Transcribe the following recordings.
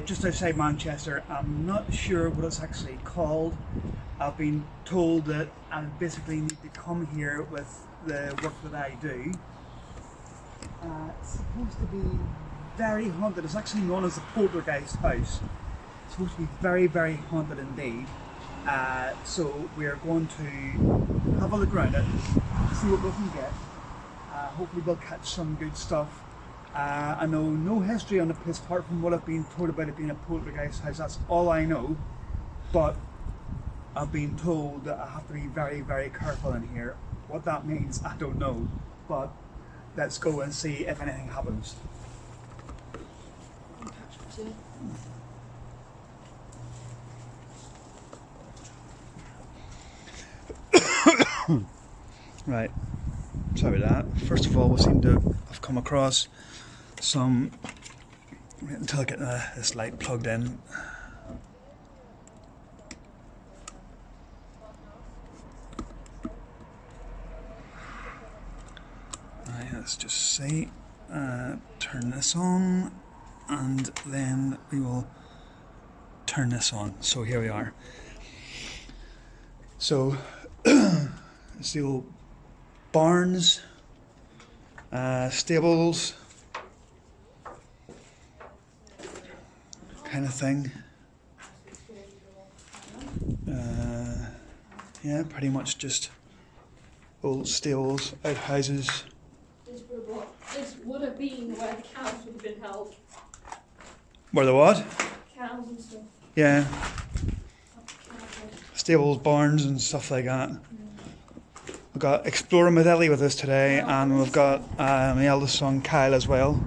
just outside Manchester. I'm not sure what it's actually called. I've been told that I basically need to come here with the work that I do. It's supposed to be very haunted. It's actually known as the Poltergeist house. It's supposed to be very, very haunted indeed. So we're going to have a look around it, see what we can get. Hopefully we'll catch some good stuff. I know no history on the place apart from what I've been told about it being a poltergeist house. That's all I know. But I've been told that I have to be very, very careful in here. What that means, I don't know. But let's go and see if anything happens. Right, sorry about that. First of all, we seem to have come across some, until I get this light plugged in. Right, let's just see, turn this on, and then we will turn this on. So here we are. So, it's the old barns, stables, kind of thing. Yeah, pretty much just old stables, outhouses. This would have been where the cows would have been held. Where the what? Cows and stuff. Yeah. Stables, barns and stuff like that. We've got Explorer Madelli with us today, and we've got my eldest son Kyle as well.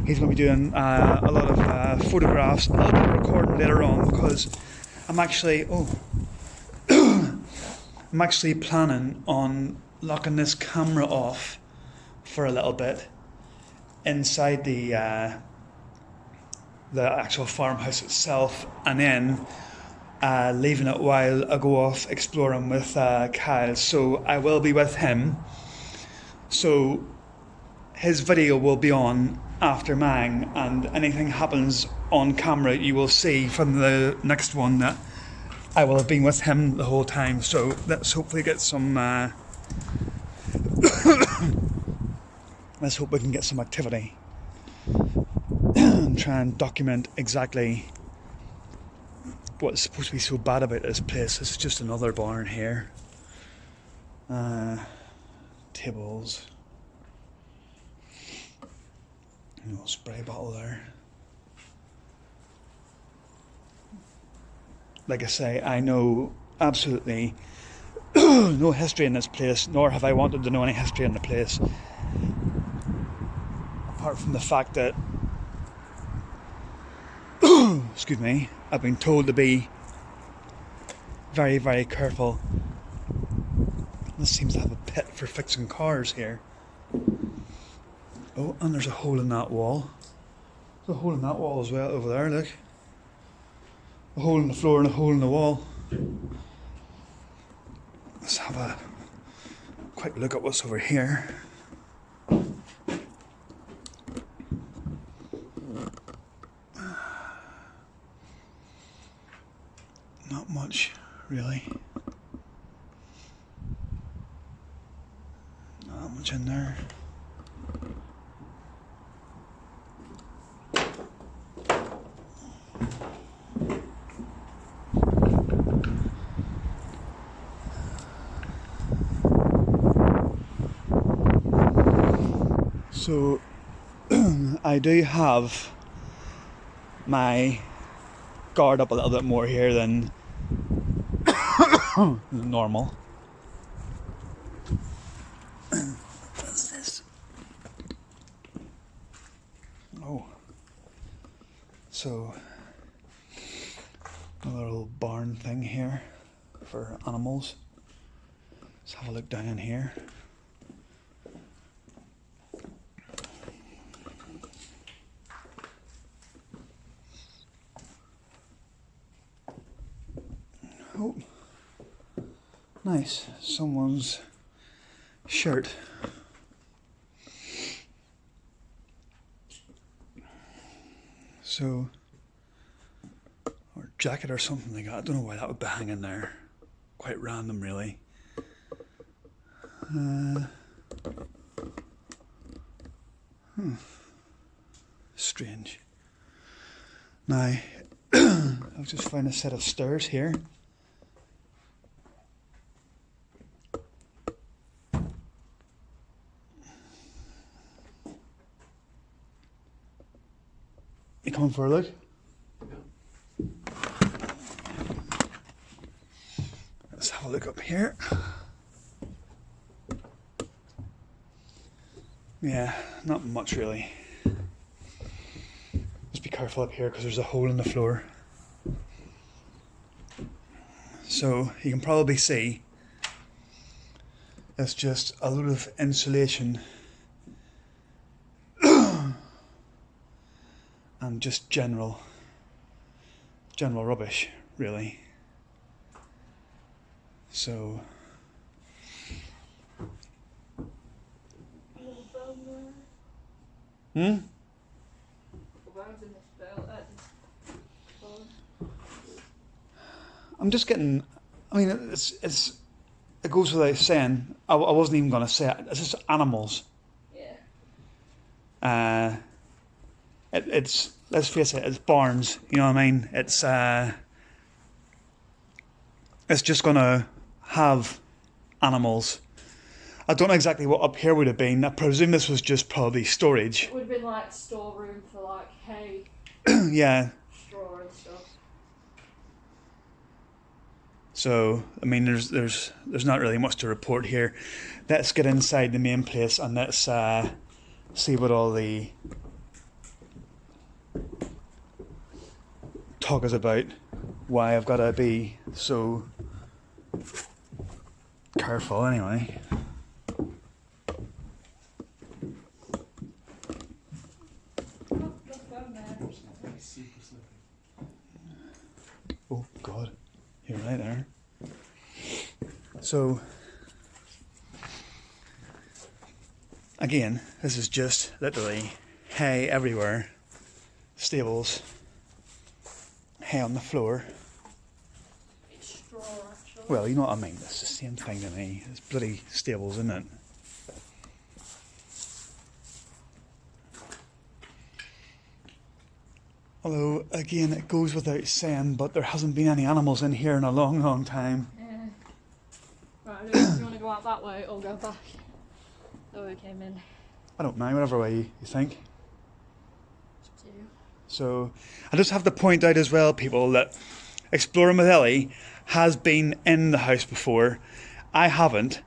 He's going to be doing a lot of photographs, a little bit of recording later on, because I'm actually I'm actually planning on locking this camera off for a little bit inside the actual farmhouse itself, and then leaving it while I go off exploring with Kyle. So I will be with him, so his video will be on after mine, and anything happens on camera you will see from the next one that I will have been with him the whole time. So let's hopefully get some let's hope we can get some activity and try and document exactly what's supposed to be so bad about this place. It's just another barn here. Tables. No spray bottle there. Like I say, I know absolutely no history in this place, nor have I wanted to know any history in the place. Apart from the fact that excuse me, I've been told to be very, very careful. This seems to have a pit for fixing cars here. Oh, and there's a hole in that wall. There's a hole in that wall as well over there, look. A hole in the floor and a hole in the wall. Let's have a quick look at what's over here. Not much, really. Not much in there. So I do have my guard up a little bit more here than normal. What's this? Oh, so another little barn thing here for animals. Let's have a look down in here. Oh, nice. Someone's shirt. So jacket or something like that. I don't know why that would be hanging there. Quite random, really. Strange. Now, I've just found a set of stairs here. You coming for a look? Let's have a look up here. Yeah, not much really. Just be careful up here because there's a hole in the floor. So you can probably see it's just a load of insulation and just general rubbish, really. So I'm just getting, I mean, it goes without saying, I wasn't even going to say it, it's just animals. Yeah. It's, let's face it, it's barns, you know what I mean? It's just going to have animals. I don't know exactly what up here would have been. I presume this was just probably storage. It would have been like storeroom for like hay. Yeah. Straw and stuff. So I mean, there's not really much to report here. Let's get inside the main place and let's see what all the talk is about. Why I've got to be so careful, anyway. Oh God, you're right there. So again, this is just literally hay everywhere, stables, hay on the floor. It's straw, actually. Well, you know what I mean, it's the same thing to me. It's bloody stables, isn't it? Although, again, it goes without saying, but there hasn't been any animals in here in a long, long time. Yeah. Right, do you want to go out that way or go back the way we came in? I don't mind, whatever way you think. It's up to you. So, I just have to point out as well, people, that Exploring with Ellie has been in the house before. I haven't.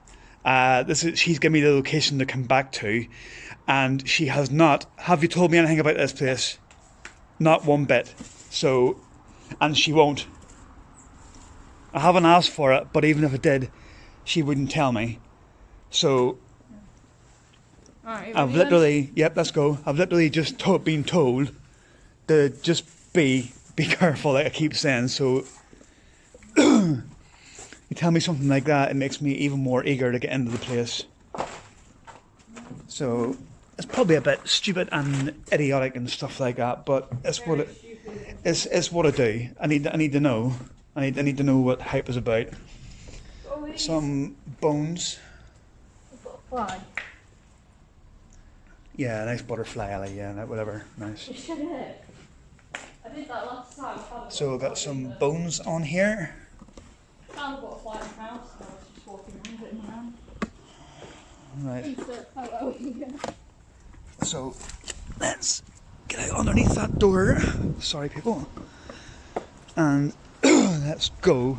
She's given me the location to come back to, and she has not. Have you told me anything about this place? Not one bit. So, and she won't. I haven't asked for it, but even if it did, she wouldn't tell me. So, Alright, I've literally, yep, let's go. I've literally just been told to just be careful, like I keep saying. So, you tell me something like that, it makes me even more eager to get into the place. So, it's probably a bit stupid and idiotic and stuff like that, but it's what I do. I need to know. I need to know what hype is about. Some bones. Butterfly. Yeah, nice butterfly, Ellie. Yeah, whatever. Nice. You should have. I did that last time. So I've got some bones on here. I found a butterfly in the house and I was just walking around it in my hand. Right. So let's get out underneath that door. Sorry, people. And let's go.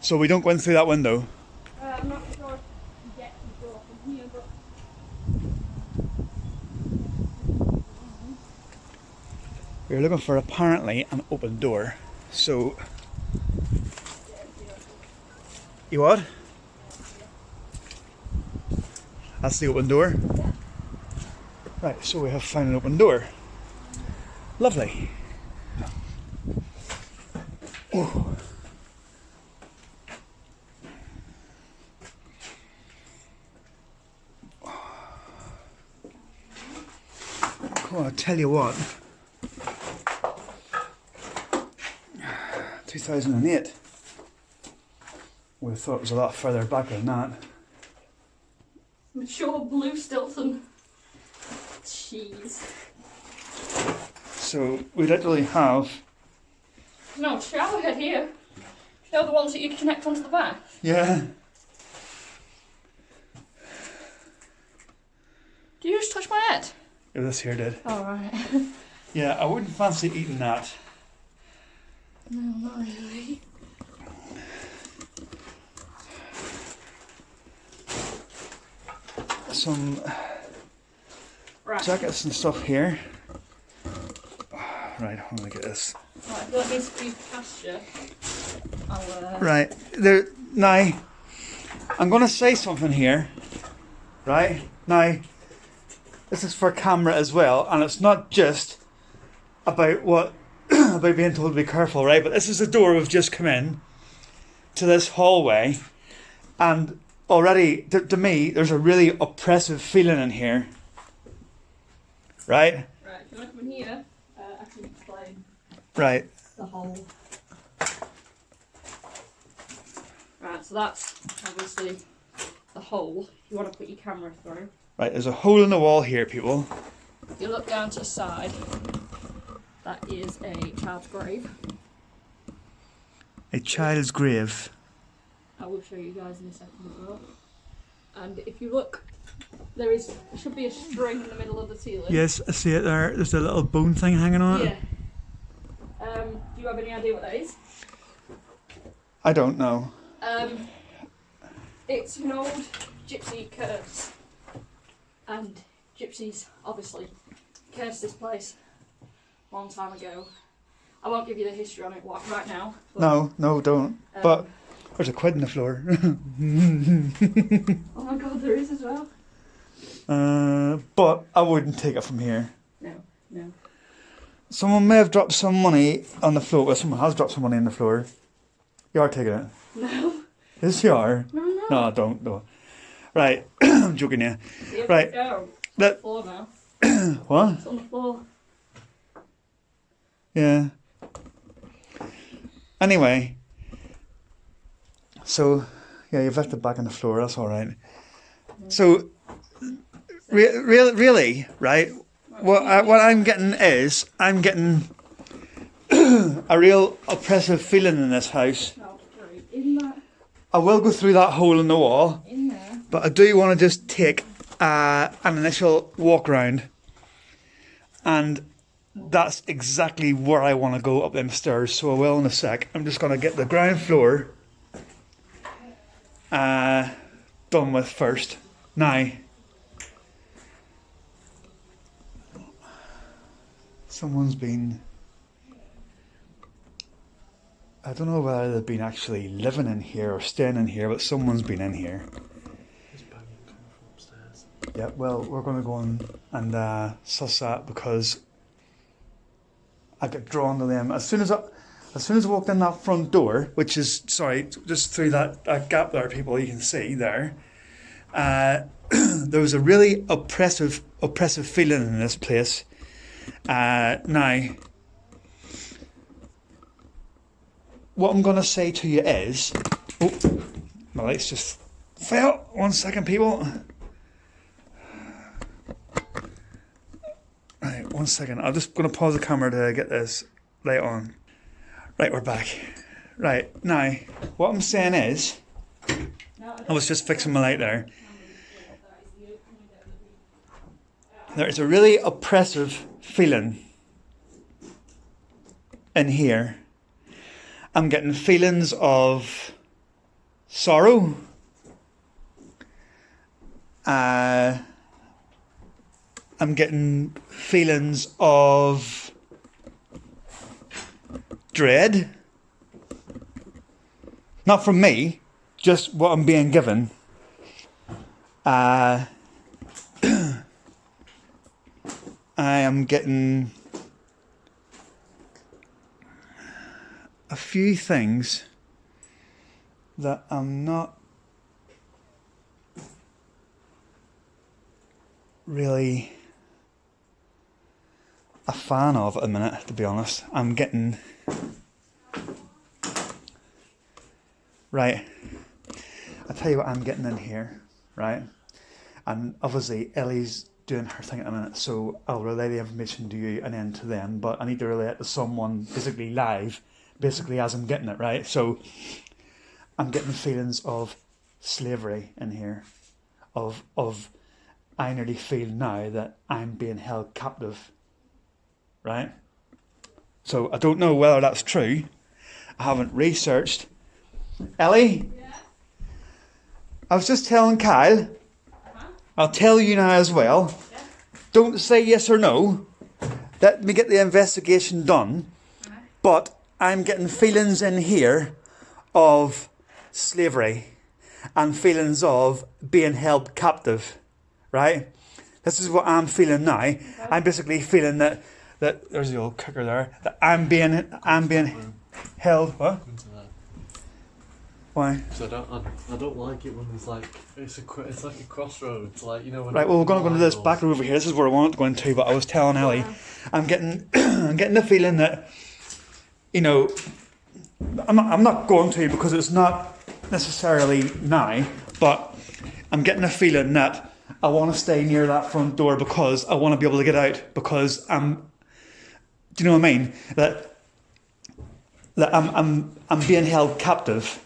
So we don't go in through that window. I'm not sure if you can get the door from here, but We're looking for apparently an open door. So you what? That's the open door? yeah. Right, so we have found an open door. Lovely. Oh. Well, I'll tell you what. 2008. We thought it was a lot further back than that. Mature blue Stilton. Jeez. So we literally have. No shower head here. You know the ones that you connect onto the bath? Yeah. Do you just touch my head? Yeah, this here did. Alright. Yeah, I wouldn't fancy eating that. No, not really. Some Right. jackets and stuff here. Right, I'm gonna get this. Right, if that needs to be pasture, I'll Right, there. Now, I'm gonna say something here. Right now, this is for camera as well, and it's not just about what about being told to be careful, right? But this is the door we've just come in to this hallway, and already to me, there's a really oppressive feeling in here. Right? Right, if you want to come in here, I can explain Right. the hole. Right, so that's obviously the hole you want to put your camera through. Right, there's a hole in the wall here, people. If you look down to your side, that is a child's grave. A child's grave. I will show you guys in a second as well. And if you look, there should be a string in the middle of the ceiling. Yes, I see it there. There's a little bone thing hanging on it. Yeah. Do you have any idea what that is? I don't know. It's an old gypsy curse. And gypsies, obviously, cursed this place a long time ago. I won't give you the history on it right now. No, don't. But there's a quid in the floor. Oh my god, there is as well. But I wouldn't take it from here. No. Someone may have dropped some money on the floor. Well, someone has dropped some money on the floor. You are taking it. No. Yes, you are. No. No, don't. No. Right, I'm joking, yeah. Right. Go. That. Floor now. What? It's on the floor. Yeah. Anyway. So, yeah, you've left it back on the floor. That's all right. So, really, right? What I'm getting is I'm getting a real oppressive feeling in this house. No, right in that. I will go through that hole in the wall, In there. but I do want to just take an initial walk round, and that's exactly where I want to go up them stairs. So I will in a sec. I'm just going to get the ground floor done with first. Now, someone's been, I don't know whether they've been actually living in here or staying in here, but someone's been in here. There's banging coming from upstairs. Yeah, well, we're going to go and suss that, because I get drawn to them. As soon as I walked in that front door, which is, sorry, just through that gap there, people, you can see there, there was a really oppressive feeling in this place. Now, what I'm going to say to you is, oh, my lights just fell. 1 second, people. Right, 1 second. I'm just going to pause the camera to get this light on. Right, we're back. Right, now, what I'm saying is, I was just fixing my light there. There's a really oppressive feeling in here. I'm getting feelings of sorrow, I'm getting feelings of dread. Not from me, just what I'm being given. I am getting a few things that I'm not really a fan of at the minute, to be honest. I'm getting... Right. I'll tell you what I'm getting in here, right? And obviously Ellie's doing her thing at the minute, so I'll relay the information to you and then to them, but I need to relay it to someone basically live, basically as I'm getting it, right? So I'm getting feelings of slavery in here, of I nearly feel now that I'm being held captive, right? So I don't know whether that's true. I haven't researched. Ellie? Yeah. I was just telling Kyle, I'll tell you now as well, Yeah. don't say yes or no, let me get the investigation done, but I'm getting feelings in here of slavery and feelings of being held captive, right? This is what I'm feeling now. Okay. I'm basically feeling that there's the old cooker there, that I'm being held, what? Into that. Why? So I don't like it when there's like it's like a crossroads, like, you know. When Right, well, we're going to go into this miles. back room over here. This is where I wanted to go into, but I was telling Ellie, Yeah. I'm getting the feeling that, you know, I'm not going to, because it's not necessarily now, but I'm getting a feeling that I want to stay near that front door because I want to be able to get out, because do you know what I mean? That I'm being held captive.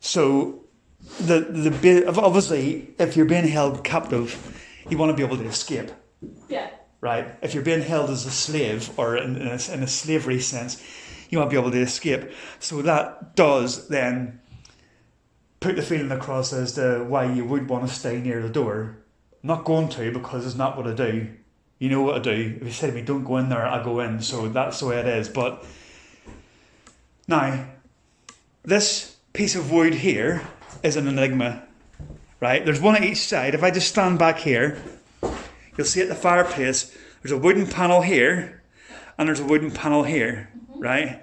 So obviously, if you're being held captive, you want to be able to escape, Yeah. right? If you're being held as a slave, or in a slavery sense, you want to be able to escape. So that does then put the feeling across as to why you would want to stay near the door. I'm not going to, because it's not what I do. You know what I do. If you say to me, don't go in there, I go in. So that's the way it is. But now, this piece of wood here is an enigma, right? There's one at each side. If I just stand back here, you'll see at the fireplace, there's a wooden panel here, and there's a wooden panel here, right?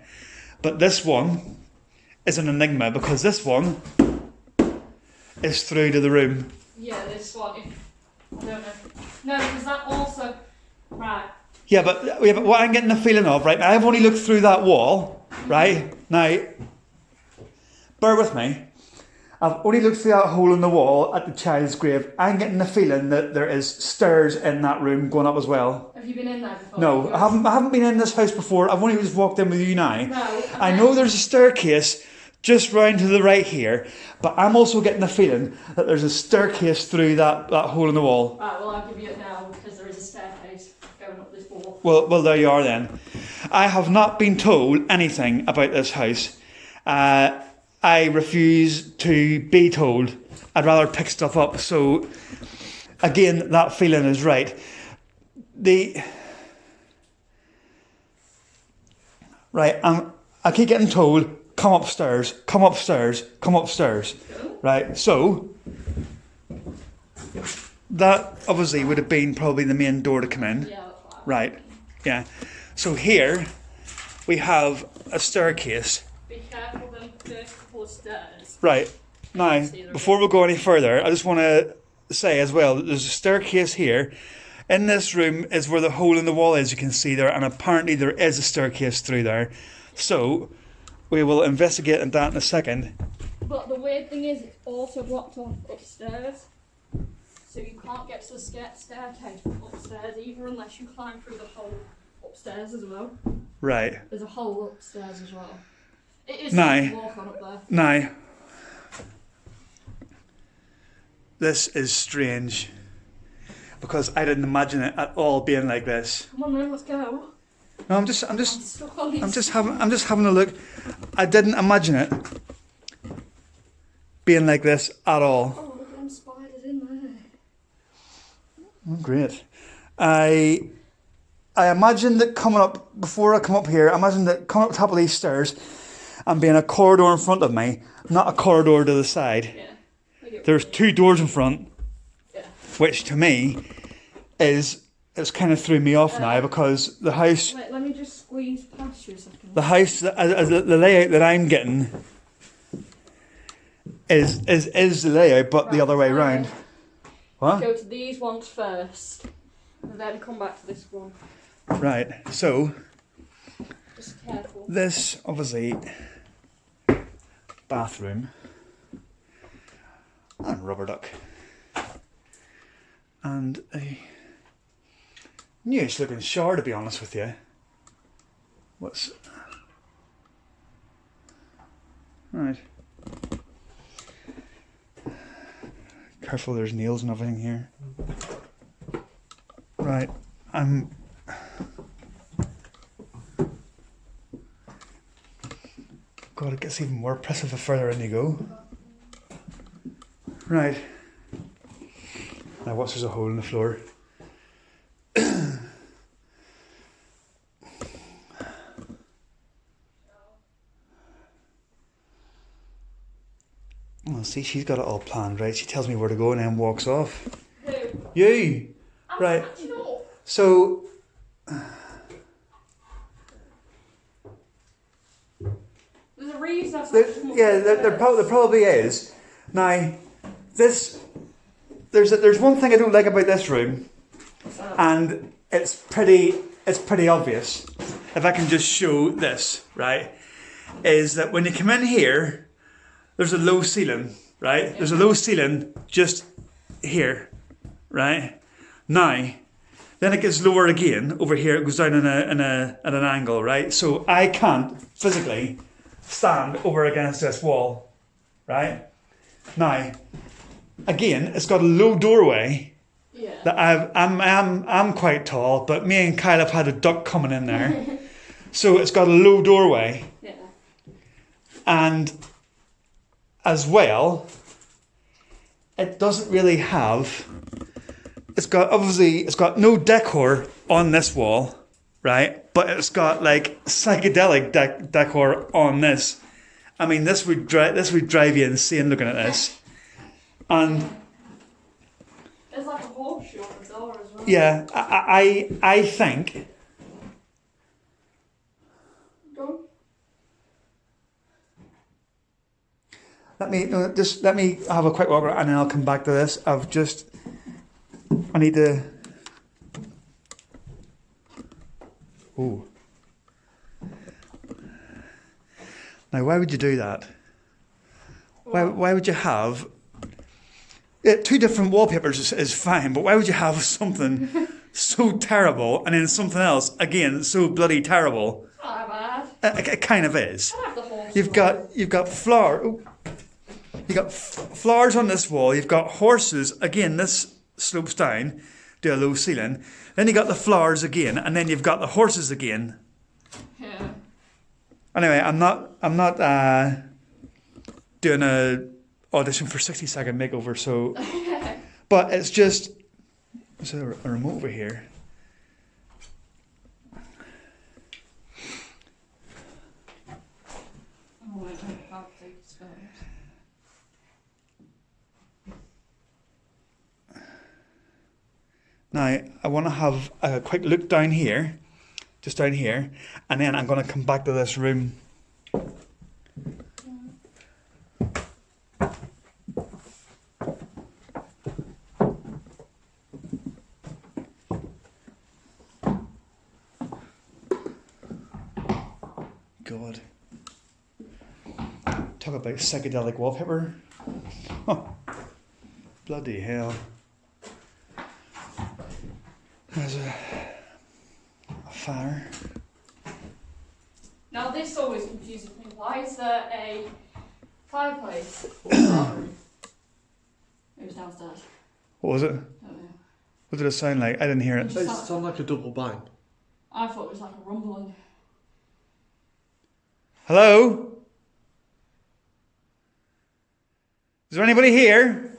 But this one is an enigma, because this one is through to the room. Yeah, this one. I don't know. No, because that also. Right. Yeah, but what I'm getting the feeling of, right? I've only looked through that wall, right? Now, bear with me. I've only looked through that hole in the wall at the child's grave. I'm getting the feeling that there is stairs in that room going up as well. Have you been in there before? No, I haven't been in this house before. I've only just walked in with you now. No. I know there's a staircase just round to the right here, but I'm also getting the feeling that there's a staircase through that hole in the wall. Right, well, I'll give you it now, because there is a staircase going up this wall. Well, there you are then. I have not been told anything about this house. I refuse to be told. I'd rather pick stuff up. So, again, that feeling is right. I keep getting told, come upstairs, come upstairs, come upstairs. Right, so that obviously would have been probably the main door to come in. Yeah, that's fine. Right, yeah. So here we have a staircase. Be careful then, first couple of stairs. Right, now, before we go any further, I just want to say as well that there's a staircase here. In this room is where the hole in the wall is, you can see there, and apparently there is a staircase through there. So, we will investigate that in a second. But the weird thing is, it's also blocked off upstairs. So you can't get to the staircase from upstairs either, unless you climb through the hole upstairs as well. Right. There's a hole upstairs as well. It is Now- something to walk on up there. Now, this is strange, because I didn't imagine it at all being like this. Come on then, let's go. No, I'm just Stuck on these. I'm just having a look. I didn't imagine it being like this at all. Oh, look at them spiders in there. Oh, great. I imagined that coming up, before I come up here, I imagined that coming up top of these stairs and being a corridor in front of me, not a corridor to the side. Yeah. I get There's what two doors in front, Yeah. which to me it's kind of threw me off now, because the house, Wait, let me just squeeze past you a second. the layout that I'm getting is the layout, but the Right, other way so round. What? Go to these ones first, and then come back to this one. Right, so Just careful. this obviously bathroom and rubber duck and a newish looking shower, to be honest with you. What's right? Careful, there's nails and everything here. Right, God, it gets even more oppressive the further in you go. Right. Now watch, there's a hole in the floor. Well, see, she's got it all planned, right? She tells me where to go and then walks off. Who? You! I'm Right. catching up. So, There's a reason I've there probably is. Now, there's one thing I don't like about this room, and it's pretty obvious. If I can just show this, right, is that when you come in here, there's a low ceiling, right? There's a low ceiling just here, right? Now, then it gets lower again over here. It goes down at an angle, right? So I can't physically stand over against this wall, right? Now, again, it's got a low doorway. Yeah. That I'm quite tall, but me and Kyle have had a duck coming in there, so it's got a low doorway, Yeah. and as well, it doesn't really have. It's got no decor on this wall, right? But it's got like psychedelic decor on this. I mean, this would drive you insane looking at this. And There's like a horseshoe on the door as well. yeah, I think. Go. Let me have a quick walk around and then I'll come back to this. I need to. Oh. Now, why would you do that? Why would you have two different wallpapers is fine, but why would you have something so terrible and then something else again so bloody terrible? It's not that bad. It kind of is. I have the horse. You've got flowers on this wall. You've got horses again. This slopes down to a low ceiling. Then you got the flowers again, and then you've got the horses again. Yeah. Anyway, I'm not doing a audition for 60-second makeover. So, but it's just there's a remote over here. Oh, I don't have these photos. Now, I want to have a quick look down here, just down here, and then I'm going to come back to this room. God. Talk about psychedelic wallpaper. Oh, bloody hell. There's a fire. Now this always confuses me. Why is there a fireplace? It was downstairs. What was it? Don't know. What did it sound like? I didn't hear it. It sounded like a double bang. I thought it was like a rumbling. Hello? Is there anybody here?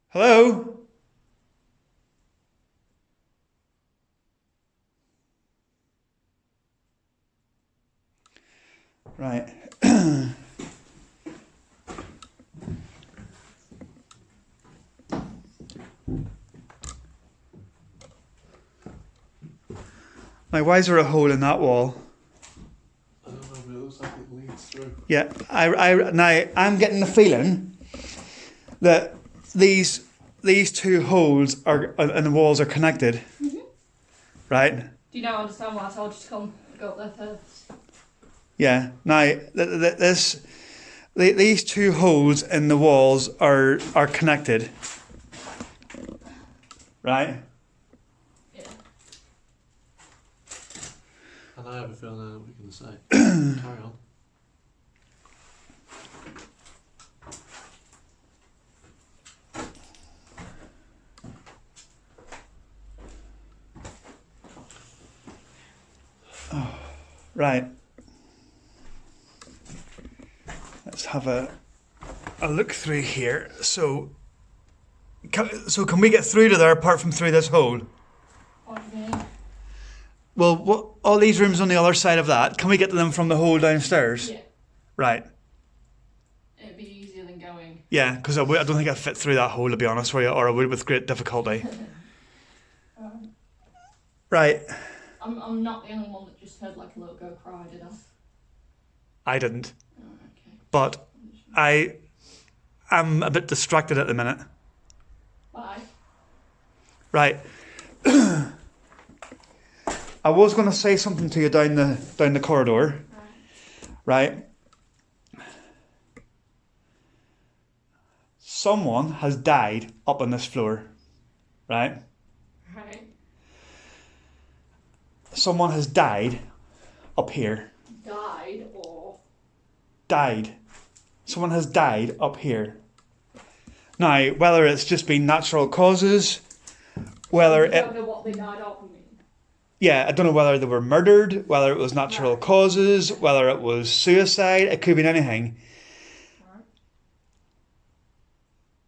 Hello? Right. Now, why is there a hole in that wall? I don't know, but it looks like it leads through. Yeah, now I'm getting the feeling that these two holes are and the walls are connected, right? Do you now understand why I told you to come go up there first? Yeah. Now these two holes in the walls are connected, right? Yeah. And I have a feeling I know what you're going to say. Carry on. Right. Let's have a look through here. So can we get through to there apart from through this hole? What do you mean? Well, what, all these rooms on the other side of that, can we get to them from the hole downstairs? Yeah. Right. It'd be easier than going. Yeah, because I don't think I'd fit through that hole, to be honest with you, or I would with great difficulty. Right. I'm not the only one that just heard like a little girl cry, did I? I didn't. Oh, okay. But I'm a bit distracted at the minute. Why? Right. I was going to say something to you down the corridor. Right. Someone has died up on this floor. Right. Right. Someone has died up here. Died or? Died. Someone has died up here. Now, whether it's just been natural causes, whether You don't know what they died of, you mean? yeah, I don't know whether they were murdered, whether it was natural Right. causes, whether it was suicide, it could be anything. Right.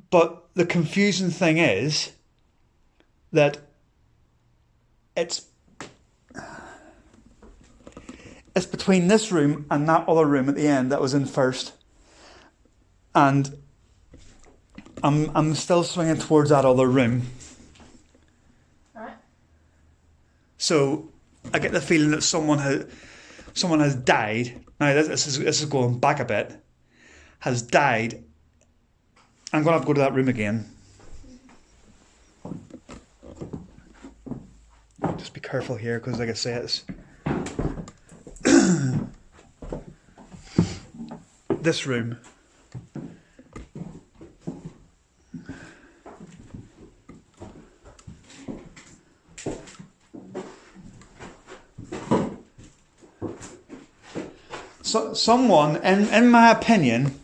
But the confusing thing is that it's between this room and that other room at the end that was in first. And I'm still swinging towards that other room. Right. So I get the feeling that someone has died. Now this is going back a bit. Has died. I'm gonna have to go to that room again. Just be careful here, because like I say, it's this room. So someone, in my opinion,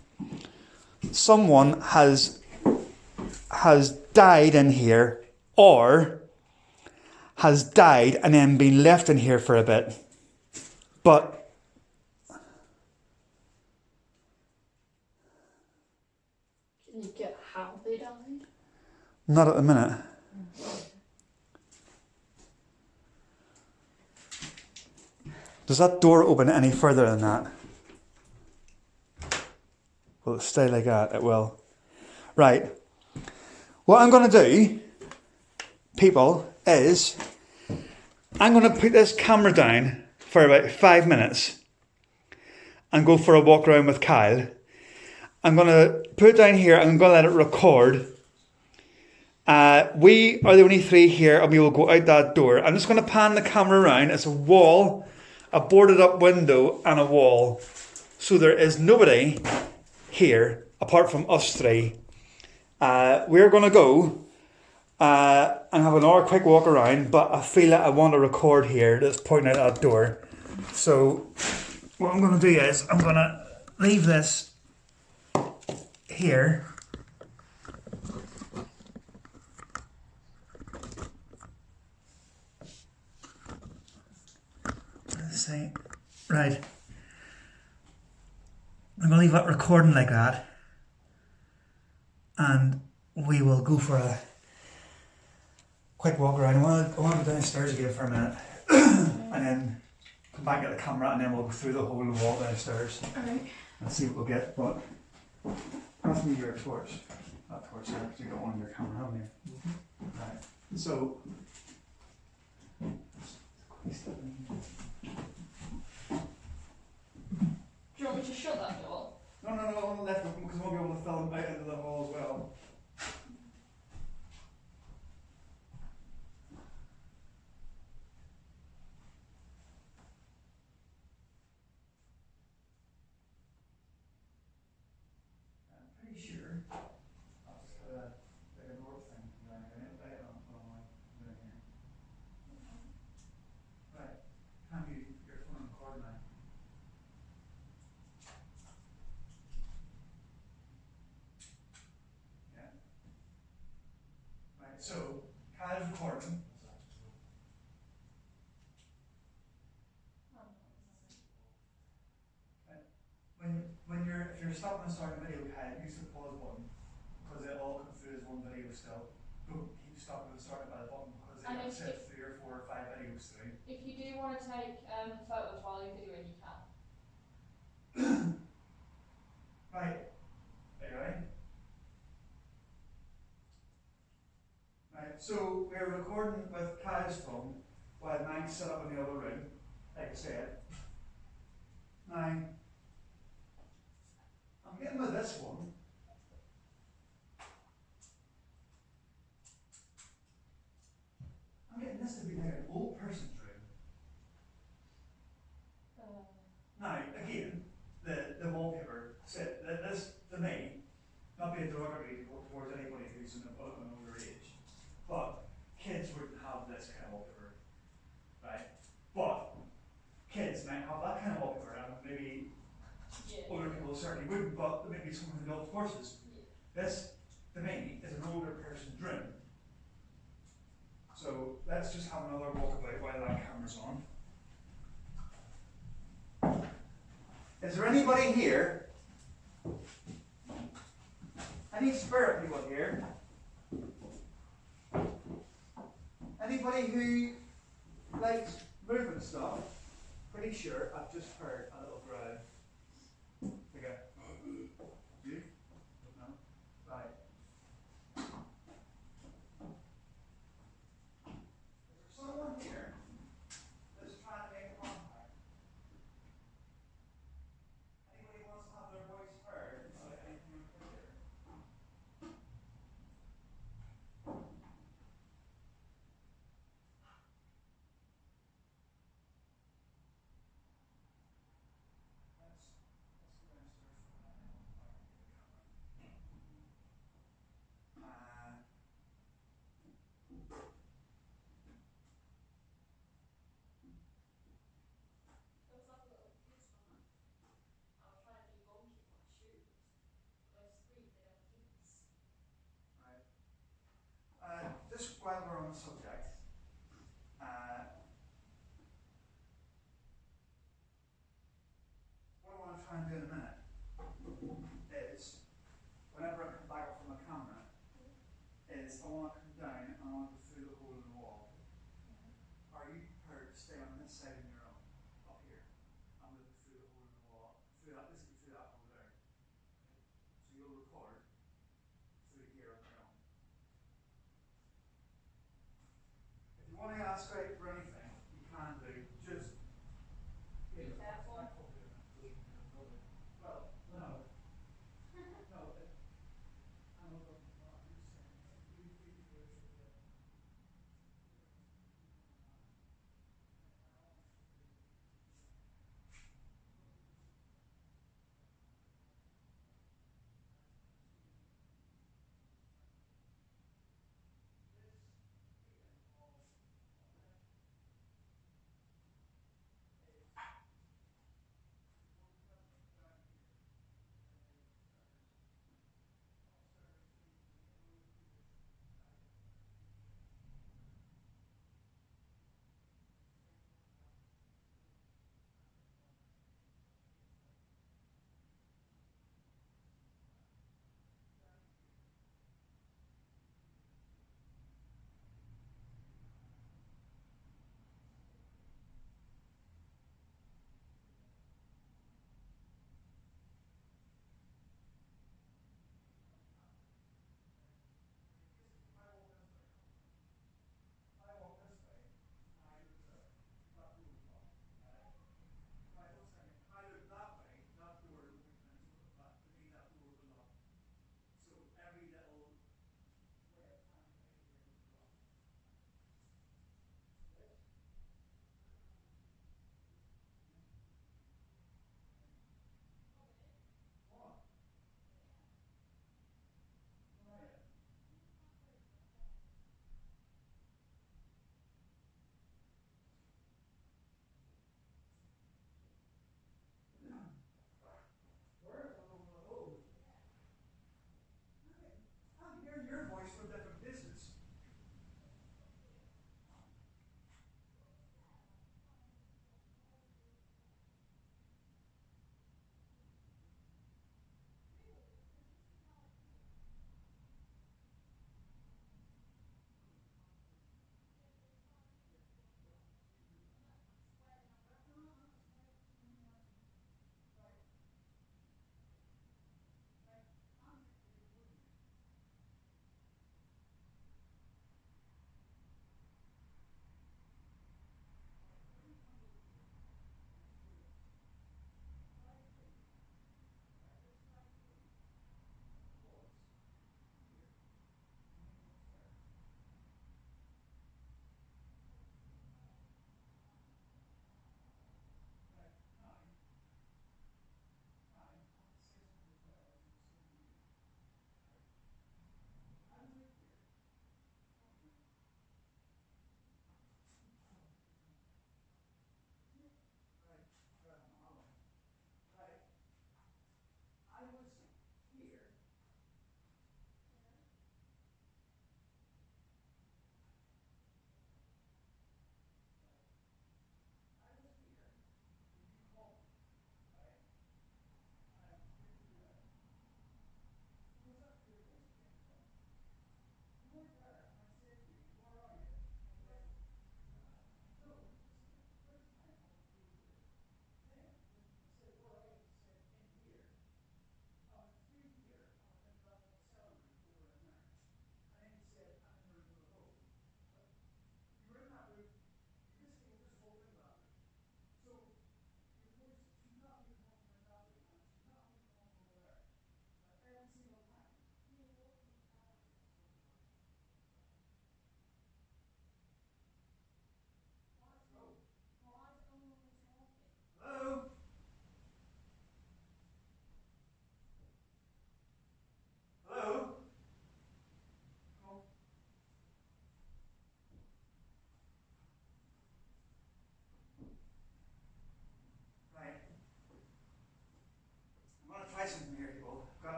someone has died in here, or has died and then been left in here for a bit. But Can you get how they died? not at the minute. Does that door open any further than that? Will it stay like that? It will. Right. What I'm going to do, people, is I'm going to put this camera down for about 5 minutes and go for a walk around with Kyle. I'm going to put it down here and I'm going to let it record. We are the only three here and we will go out that door. I'm just going to pan the camera around. It's a wall, a boarded up window and a wall. So there is nobody here apart from us three. We're going to go and have another quick walk around, but I feel like I want to record here that's pointing out that door. So what I'm going to do is I'm going to leave this here. Let's see. Right. I'm going to leave that recording like that. And we will go for a quick walk around. I want to go downstairs again for a minute. And then come back, get the camera, and then we'll go through the whole wall downstairs. Alright. And see what we'll get. But pass me your torch. That torch there, because you got one on your camera, haven't you? Right. So. Do you want me to shut that door? film out into the hall as well. I'm pretty sure I'll just have a north thing down here. I don't know down here. Right. Can you your phone record now? Yeah. Right, so Kyle's recording. If you're stopping and starting a video, Kyle, use the pause button because it all comes through as one video still. Don't keep stopping and starting by the button because And it if- says 3 or 4 or 5 videos through. If you do want to take photos while you're videoing, you can. Right. Are you ready? Right, so we're recording with Kyle's phone while Mike's set up in the other room, like I said. Now, I'm getting with this one. I'm getting this to be like an old person's room. Now, again, the wallpaper said that this, to me, not being derogatory towards anybody who's an older age, but kids wouldn't have this kind of wallpaper, right? But kids might have that kind of wallpaper, and maybe older people certainly wouldn't, but maybe someone who loves horses. This, to me, is an older person's room. So let's just have another walkabout while that camera's on. Is there anybody here? Any spirit people here? Anybody who likes moving stuff? Pretty sure I've just heard a little growl. Okay. You? No? Right. Is there someone here that's trying to make contact? Anybody wants to have their voice heard about anything in particular? Let's go downstairs for a minute. I can get the camera. There was like a little kids one. I was trying to do bonking with my shoes. They squeaked, they have kids. Right. Just while we're on the subject, what I want to try and do in a minute is, whenever I come back up from the camera, is I want to come down and I want to go through the hole in the wall. Are you prepared to stay on this side on your own, up here? I'm going to go through the hole in the wall, through that, basically through that hole there. Okay. So you'll record through here on your own.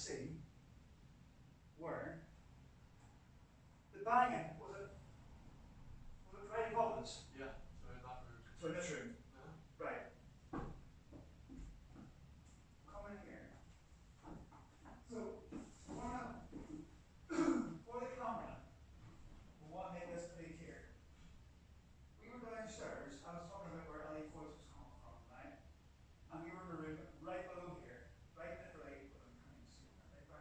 see where the banging was it Friday Poppins? Yeah, so in that room. So in this room. Yeah. Right. Come in here. So for the camera, we want to make this pretty clear. We were downstairs, I was talking about where Ellie's voice was coming from, right? And we were in a room right below here, right literally, well, I can't even see it, right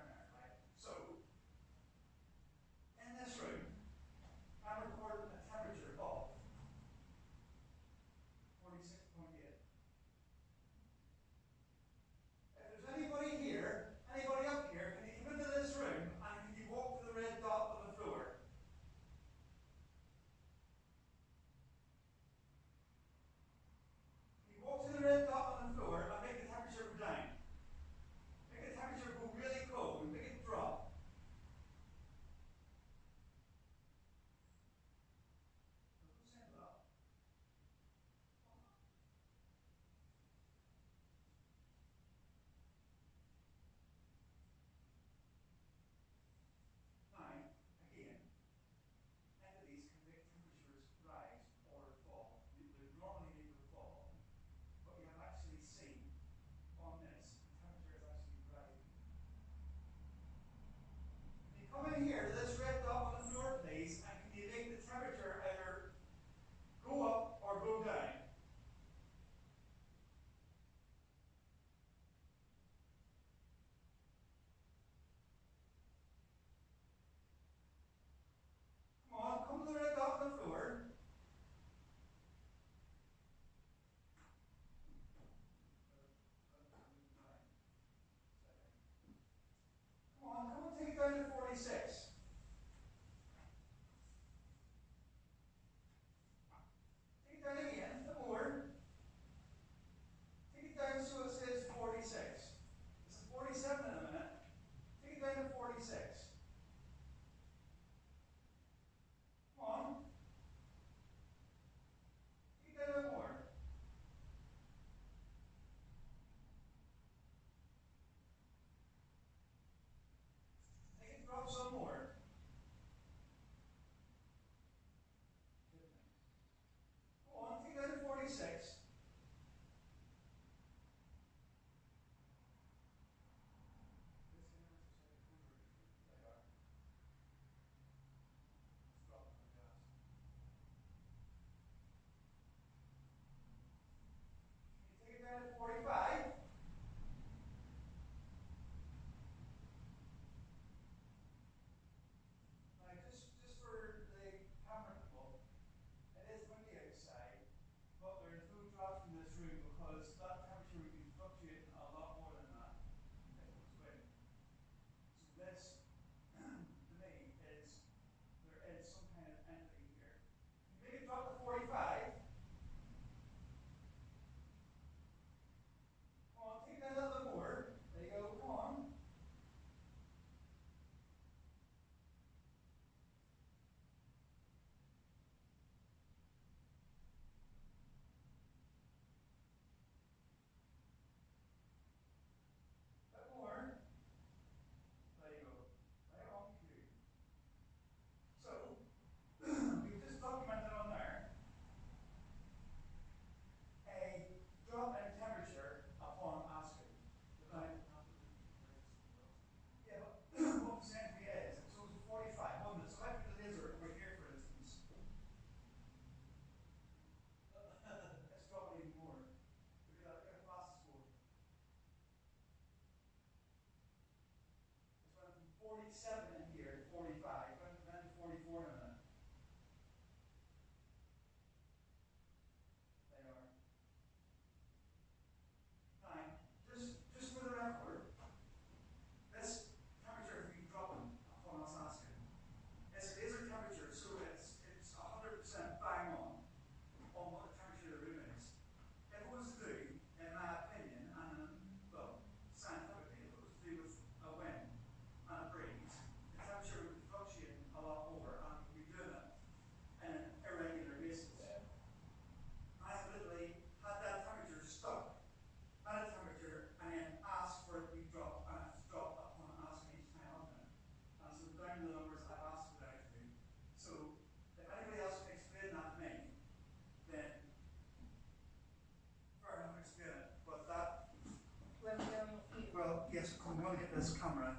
this camera.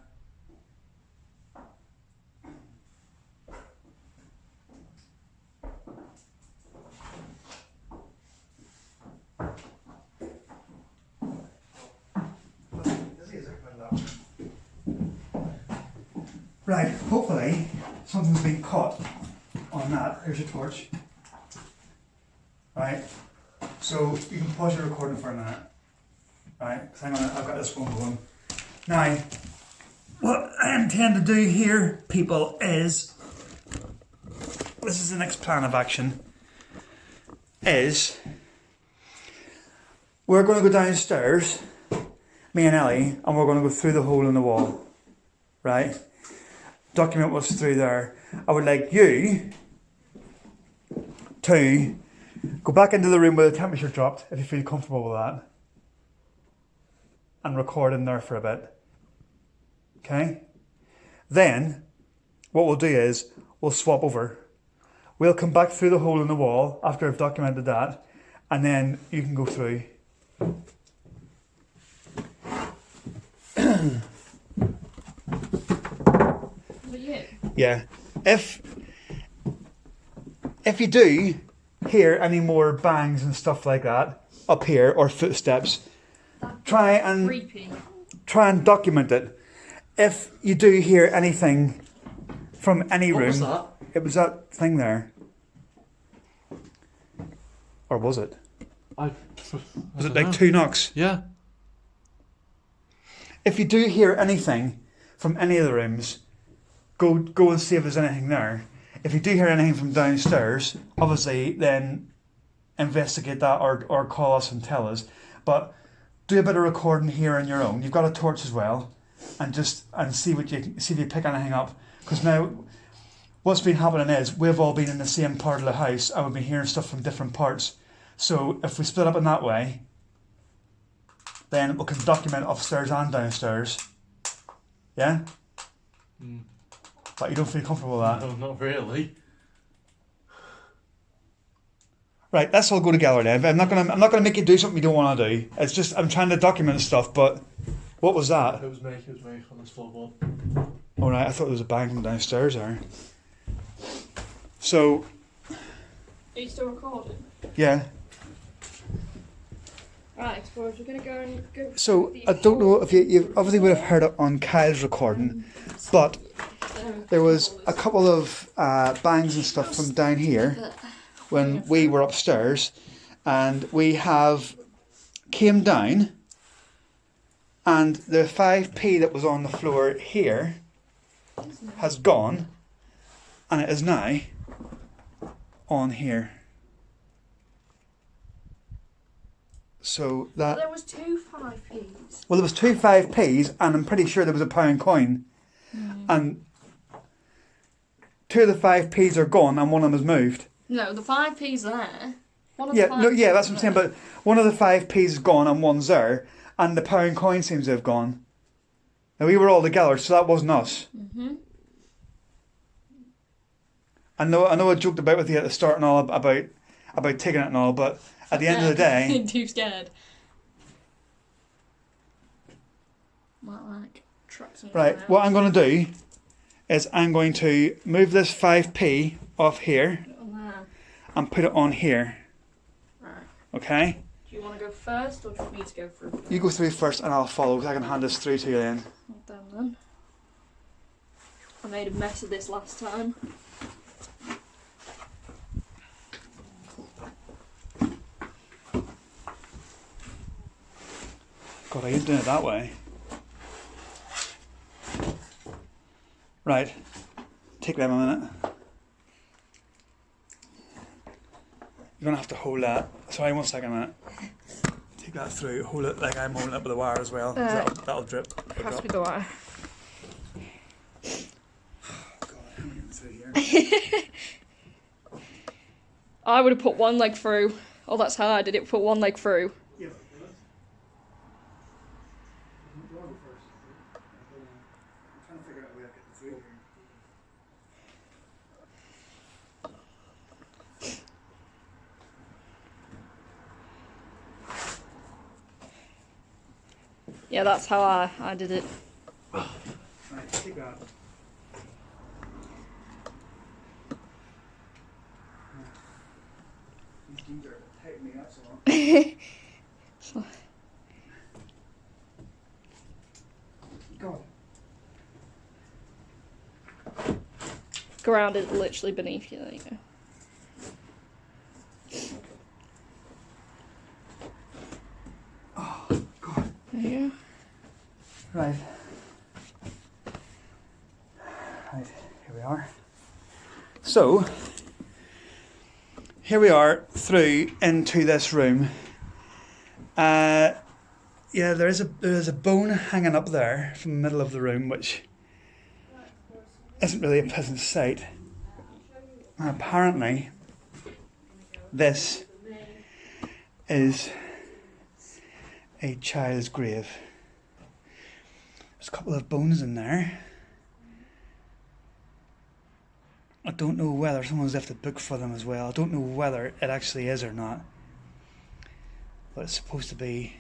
Right, hopefully something's been caught on that. Here's your torch. Right, so you can pause your recording for a minute. Right, 'cause hang on, I've got this one going. Now, what I intend to do here, people, is this is the next plan of action. Is we're going to go downstairs, me and Ellie, and we're going to go through the hole in the wall. Right? Document what's through there. I would like you to go back into the room where the temperature dropped, if you feel comfortable with that, and record in there for a bit. Okay? Then, what we'll do is, we'll swap over. We'll come back through the hole in the wall after I've documented that, and then you can go through. Yeah. If you do hear any more bangs and stuff like that up here, or footsteps, try and document it. If you do hear anything from any room, was that? It was that thing there, or was it? Was it like 2 knocks? Yeah. If you do hear anything from any of the rooms, go and see if there's anything there. If you do hear anything from downstairs, obviously then investigate that or call us and tell us. But do a bit of recording here on your own. You've got a torch as well, and see if you pick anything up. Because now, what's been happening is we've all been in the same part of the house and we've been hearing stuff from different parts. So if we split up in that way, then we can document upstairs and downstairs. Yeah? Mm. But you don't feel comfortable with that? No, not really. Right, let's all go together then. I'm not gonna make you do something you don't want to do. It's just I'm trying to document stuff. But what was that? It was me on this floorboard. Oh right, I thought there was a bang from downstairs there. So. Are you still recording? Yeah. Right, explorers, we're going to go and go. So I don't know if you obviously would have heard it on Kyle's recording, but there was a couple of bangs and stuff from down here when we were upstairs, and we have came down, and the 5p that was on the floor here has gone, and it is now on here. So that. There was 2 5p's. Well, there was 2 5p's, and I'm pretty sure there was a £1 coin, and 2 of the 5p's are gone, and one of them has moved. No, the 5p's there. Yeah, that's what I'm saying. But one of the 5p's is gone, and one's there, and the £1 coin seems to have gone. Now we were all together, so that wasn't us. Mhm. I know I joked about with you at the start and all about taking it and all, but at the end of the day, too scared. Like trucks and right? What I'm going to do is I'm going to move this 5p off here and put it on here. Right. Okay. Do you want to go first, or do you want me to go through? You go through first, and I'll follow. Because I can hand this through to you then. Well done then. I made a mess of this last time. God, I ain't doing it that way. Right. Take them a minute. You're going to have to hold that. Sorry, 1 second a minute. Take that through. Hold it like I'm holding it with the wire as well. 'Cause that'll drip. Has to be the wire. God, how am I getting through here? I would have put one leg through. Oh, that's how I did it. Put one leg through. Yeah, I'm trying to figure out a way of getting through here. Yeah, that's how I did it. Right, take that. These jeans are tight me up so long. God. Ground is literally beneath you. There you go. Oh, God. There you go. Right. Right, here we are. So, here we are through into this room. Yeah, there's a bone hanging up there from the middle of the room, which isn't really a pleasant sight. And apparently, this is a child's grave. There's a couple of bones in there. I don't know whether someone's left a book for them as well. I don't know whether it actually is or not. But it's supposed to be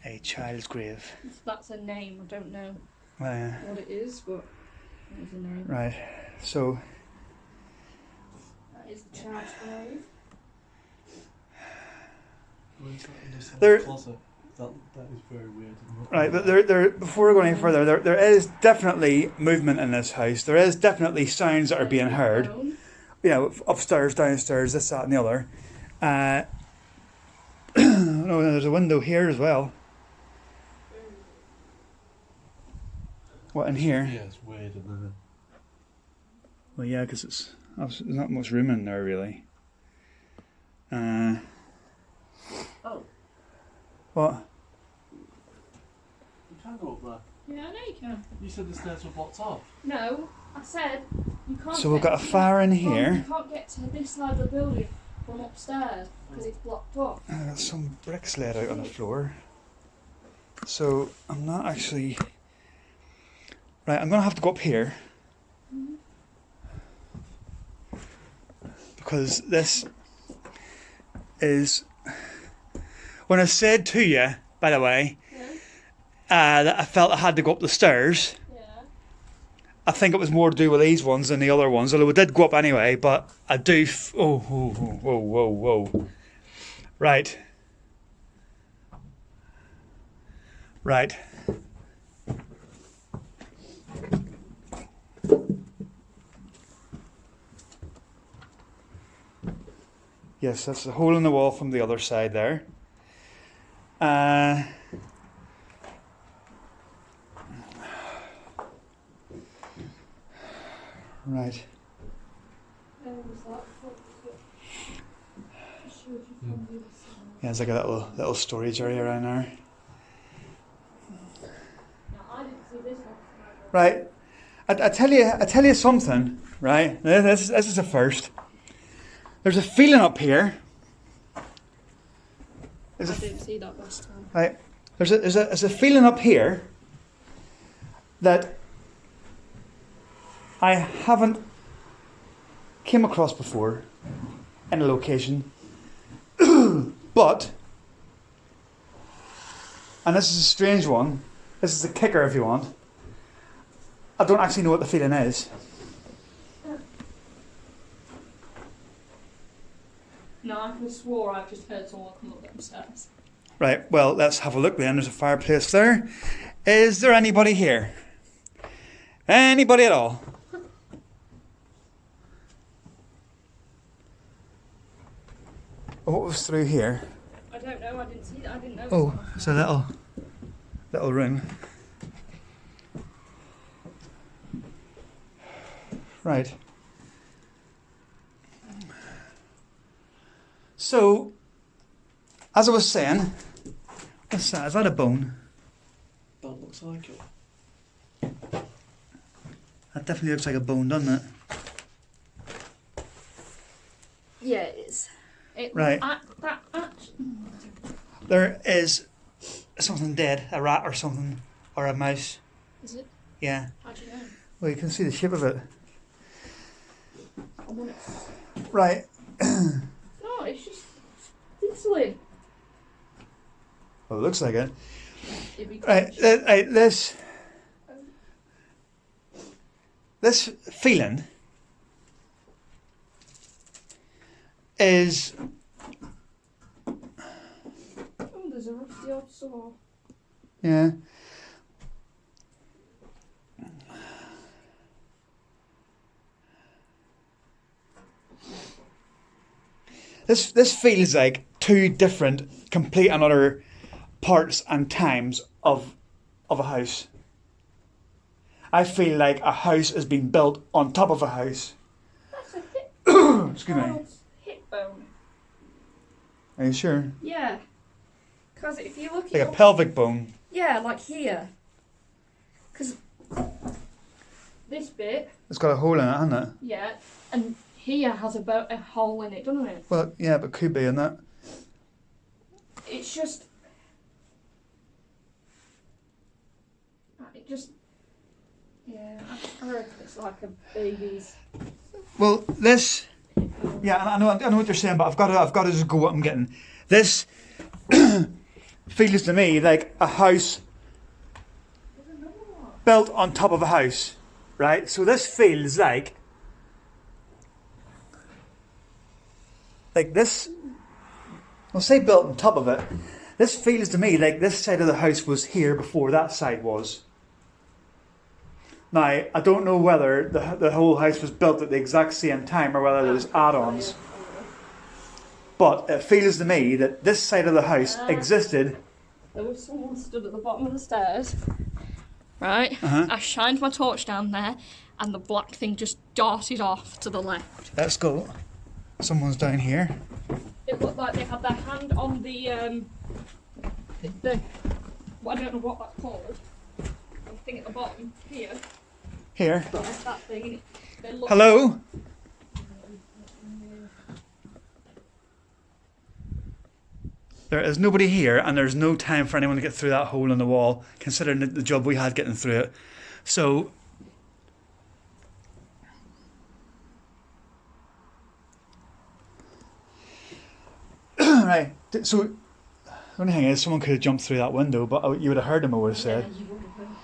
a child's grave. That's a name. I don't know Uh, what it is, but it is a name. right, so That is the child's grave. Where's that in this There- closet? That is very weird. right, but there. Before we go any further, there is definitely movement in this house. There is definitely sounds that are being heard. You know, upstairs, downstairs, this, that, and the other. No, there's a window here as well. What in here? Yeah, it's weird, isn't it? Well, yeah, because there's not much room in there really. Oh. What? You can go up there. Yeah, I know you can. You said the stairs were blocked off. No, I said you can't. So we've get got a fire in here. You can't get to this side of the building from upstairs because it's blocked off. I've got some bricks laid out on the floor. So I'm not actually. Right, I'm gonna have to go up here. Because this is. When I said to you, by the way, that I felt I had to go up the stairs, Yeah. I think it was more to do with these ones than the other ones, although we did go up anyway, but I do. Whoa. Right. Right. Yes, that's the hole in the wall from the other side there. Right. Yeah, it's like a little storage area around there. Right. I tell you something, right? This is a first. There's a feeling up here. I didn't see that last time. Right. There's a feeling up here that I haven't came across before in a location. But, and this is a strange one, this is the kicker if you want, I don't actually know what the feeling is. No, I could have swore I just heard someone come up them stairs. Right, well, let's have a look then. There's a fireplace there. Is there anybody here? Anybody at all? What was through here? I don't know, I didn't see that, I didn't know. Oh, it's a little room. Right. So, as I was saying, what's that? Is that a bone? That looks like it. That definitely looks like a bone, doesn't it? Yeah, it is. Right. That There is something dead, a rat or something, or a mouse. is it? Yeah. How do you know? Well, you can see the shape of it. I want it. Right. No, it's just tinsel. Well, it looks like it. It'd be Right. This this feeling is... Oh, there's a rusty old saw. Yeah. This feels like two different, complete and utter parts and times of a house. I feel like a house has been built on top of a house. That's a hip. Excuse me. Hip bone. Are you sure? Yeah. Because if you look Like at a pelvic bone. yeah, like here. Because this bit, It's got a hole in it, hasn't it? yeah, and here has a hole in it, doesn't it? Well, yeah, but could be in that. It's just, it just, yeah, I reckon it's like a baby's. Well, this, yeah, I know what you're saying, but I've got to just go what I'm getting. This feels to me like a house built on top of a house, right? So this feels like this. I'll say built on top of it. This feels to me like this side of the house was here before that side was. Now, I don't know whether the whole house was built at the exact same time or whether there was add-ons. But it feels to me that this side of the house existed. There was someone stood at the bottom of the stairs, right? Uh-huh. I shined my torch down there, and the black thing just darted off to the left. Let's go. Someone's down here. It looked like they had their hand on the well, I don't know what that's called. The thing at the bottom here. Here. There's that thing. They look Hello? There is nobody here, and there's no time for anyone to get through that hole in the wall, considering the job we had getting through it. So, right. So, the only thing is, someone could have jumped through that window, but you would have heard them. I would have said. Yeah, you would have heard them.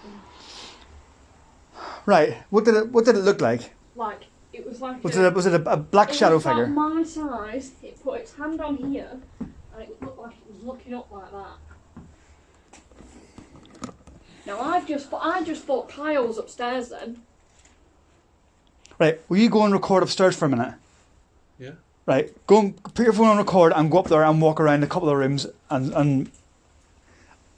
Right. What did it look like? Like it was like Was it a black shadow it was figure? about my size. It put its hand on here, and it looked like it was looking up like that. Now I just thought Kyle was upstairs then. Right. Will you go and record upstairs for a minute? Yeah. Right, go and put your phone on record and go up there and walk around a couple of rooms and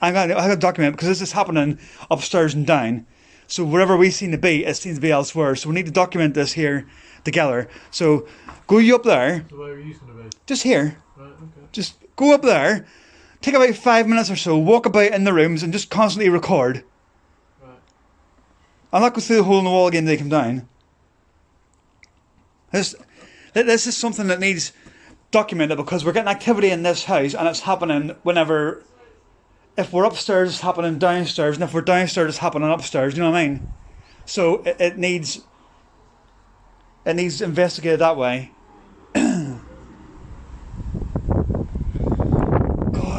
I got to document because this is happening upstairs and down. So wherever we seem to be, it seems to be elsewhere. So we need to document this here together. So go you up there, So where are you going to be? just here. Right, okay. Just go up there, take about 5 minutes or so, walk about in the rooms and just constantly record. Right. I'll not go through the hole in the wall again till they come down. This is something that needs documented because we're getting activity in this house and it's happening whenever, if we're upstairs it's happening downstairs, and if we're downstairs it's happening upstairs, you know what I mean? So it needs investigated that way. God,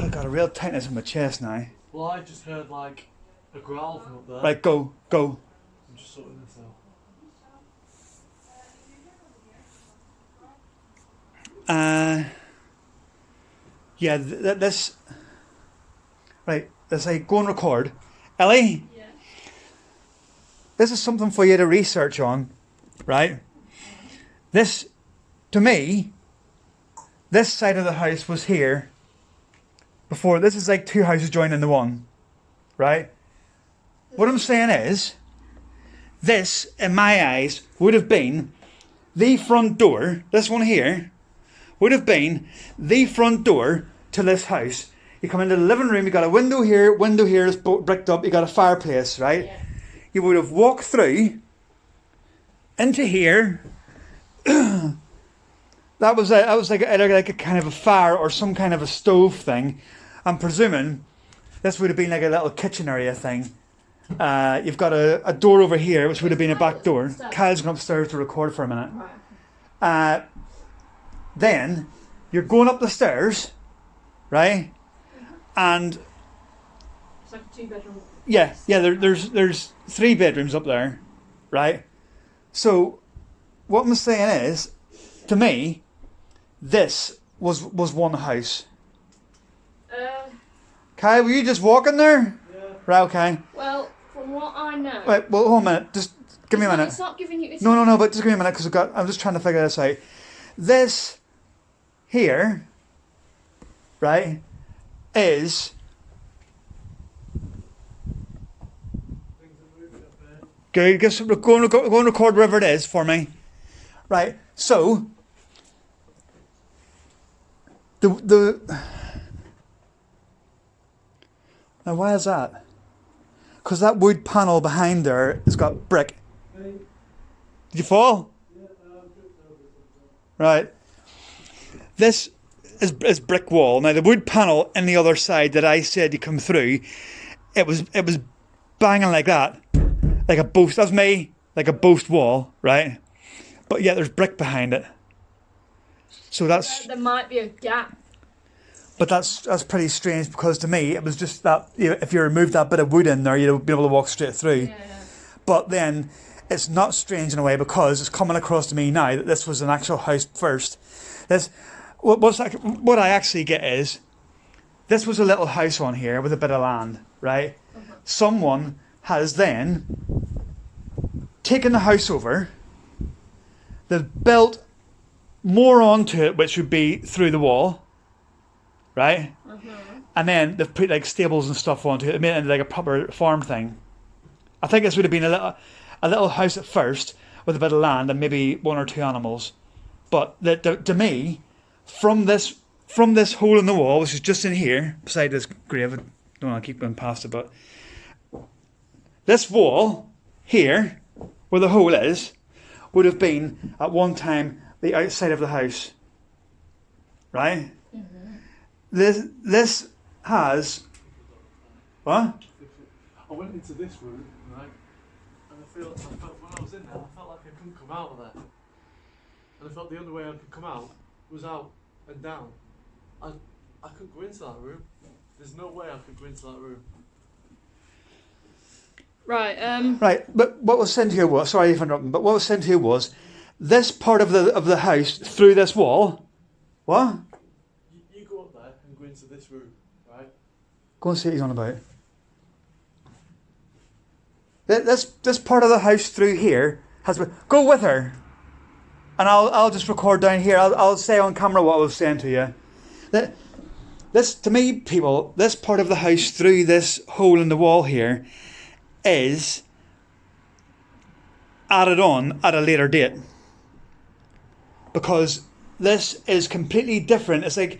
I got a real tightness in my chest now. Well, I just heard like a growl from up there. Right, go. I'm just sorting this out. Yeah, this. Right, let's say go and record. Ellie, Yeah. this is something for you to research on, right? This, to me, this side of the house was here before. This is like two houses joined into one, right? What I'm saying is, this, in my eyes, would have been the front door. This one here would have been the front door to this house. You come into the living room, you got a window here is bricked up, you got a fireplace, right? Yeah. You would have walked through into here. that was like a kind of a fire or some kind of a stove thing. I'm presuming this would have been like a little kitchen area thing. You've got a door over here, which would have been a back door. Kyle's gone upstairs to record for a minute. Right. Then you're going up the stairs, right? And It's like a 2-bedroom. yeah, there's 3 bedrooms up there, right? So, what I'm saying is, to me, this was one house. Kai, were you just walking there? Yeah. Right, okay. Well, from what I know... Right, well, hold on a minute. Just give me a minute. It's not giving you... No, but just give me a minute because I'm just trying to figure this out. This here, right, is... Good, just go and record wherever it is for me. Right, so... The Now why is that? Because that wood panel behind there has got brick. Did you fall? Right. This is brick wall. Now the wood panel in the other side that I said you come through, it was banging like that, like a post. That's me, like a post wall, right? But yeah, there's brick behind it. So that's. There might be a gap. But that's pretty strange because to me it was just that if you remove that bit of wood in there, you'd be able to walk straight through. Yeah. But then it's not strange in a way because it's coming across to me now that this was an actual house first. What I actually get is this was a little house on here with a bit of land, right? Uh-huh. Someone has then taken the house over. They've built more onto it, which would be through the wall. Right? And then they've put like stables and stuff onto it. They made it into like a proper farm thing. I think this would have been a little house at first with a bit of land and maybe one or two animals. But to me, from this hole in the wall, which is just in here, beside this grave, I don't want to keep going past it, but this wall here, where the hole is, would have been at one time the outside of the house. Right? This has what? I went into this room, right, and I felt when I was in there, I felt like I couldn't come out of there. And I felt the only way I could come out was out and down. I couldn't go into that room. There's no way I could go into that room. Right. Right, but what was sent here was sorry if I'm interrupting, but what was sent here was this part of the house through this wall. What? You go up there and go into this room, right? Go and see what he's on about. This part of the house through here has been. Go with her, and I'll just record down here. I'll say on camera what I was saying to you. This to me, people, this part of the house through this hole in the wall here is added on at a later date because this is completely different. It's like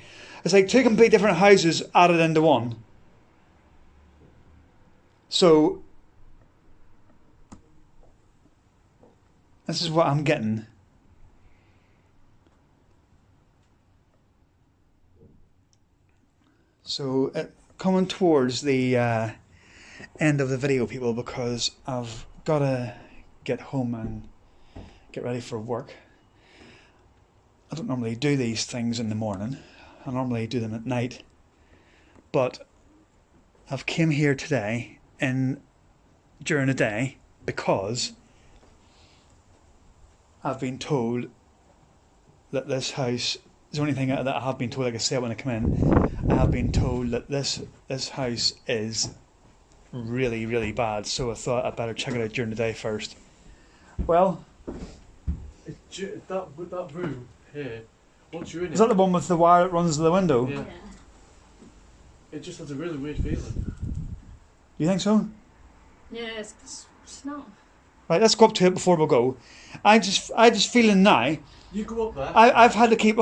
two completely different houses added into one. So this is what I'm getting. So coming towards the end of the video, people, because I've got to get home and get ready for work. I don't normally do these things in the morning. I normally do them at night. But I've came here today during the day because I've been told that this house is the only thing that I have been told. Like I said when I come in, I have been told that this house is really, really bad. So I thought I'd better check it out during the day first. Well, That room here, once you're in is that the one with the wire that runs to the window? Yeah. It just has a really weird feeling. You think so? Yeah, it's not. Right, let's go up to it before we go. I just feeling now. You go up there. I've had to keep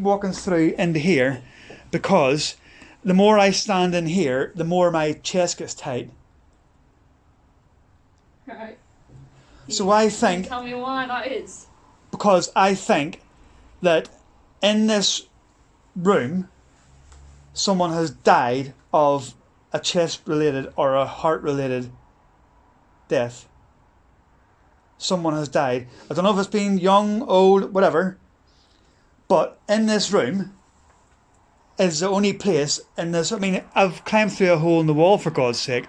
walking through into here because the more I stand in here, the more my chest gets tight. Right. So I Can think you tell me why that is? because I think that in this room someone has died of a chest related or a heart related death. Someone has died. I don't know if it's been young, old, whatever. But in this room is the only place in this. I mean, I've climbed through a hole in the wall for God's sake,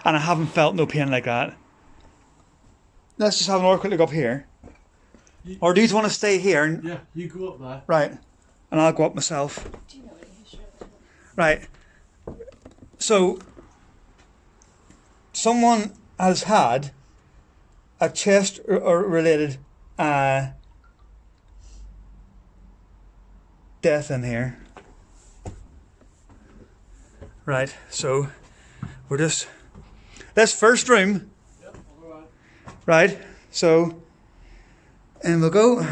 and I haven't felt no pain like that. let's just have another quick look up here. Or do you want to stay here? And, Yeah, you go up there. right. And I'll go up myself. Do you know any history of it? Right. So, someone has had a chest or related death in here. Right, so we're just this first room. Yep, alright. Right, so and we'll go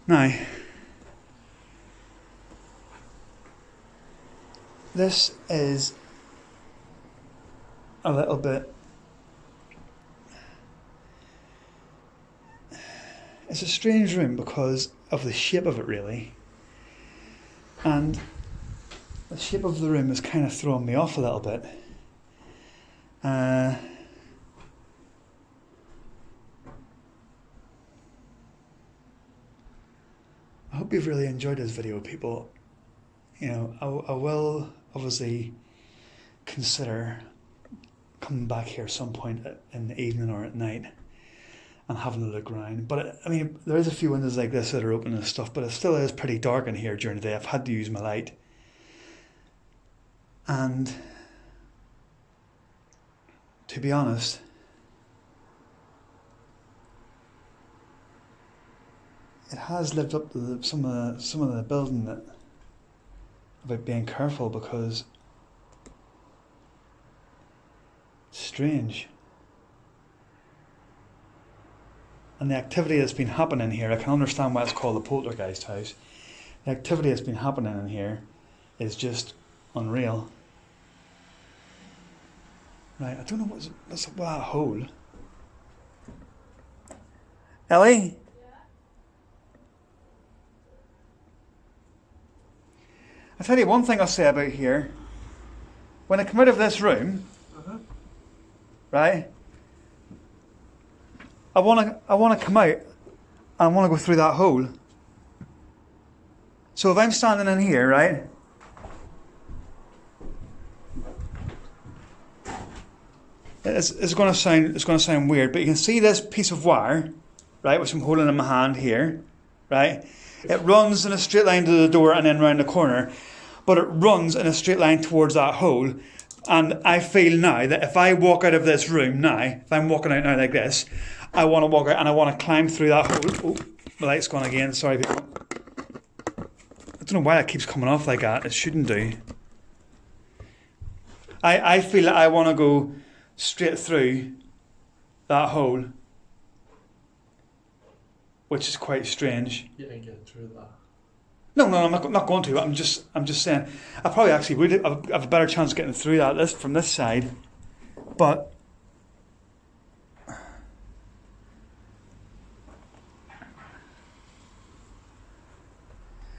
now. This is a little bit. It's a strange room because of the shape of it, really. And the shape of the room has kind of thrown me off a little bit. I hope you've really enjoyed this video, people. You know, I will obviously consider coming back here some point in the evening or at night and having a look around. But I mean, there is a few windows like this that are open and stuff, but it still is pretty dark in here during the day. I've had to use my light. And to be honest, it has lived up to some of the building that about being careful, because it's strange. And the activity that's been happening here, I can understand why it's called the Poltergeist house. The activity that's been happening in here is just unreal. Right, I don't know what's up with that hole. Ellie? I'll tell you one thing I'll say about here. When I come out of this room, right, I want to come out and I want to go through that hole. So if I'm standing in here, right, it's going to sound weird, but you can see this piece of wire, right, which I'm holding in my hand here, right? It runs in a straight line to the door and then round the corner, but it runs in a straight line towards that hole. And I feel now that if I walk out of this room now, if I'm walking out now like this, I want to walk out and I want to climb through that hole. Oh, my light's gone again. Sorry, people. I don't know why it keeps coming off like that. It shouldn't do. I feel that I want to go straight through that hole, which is quite strange. You ain't getting through that. No, I'm not going to. I'm just saying. I probably actually would have a better chance of getting through that from this side, but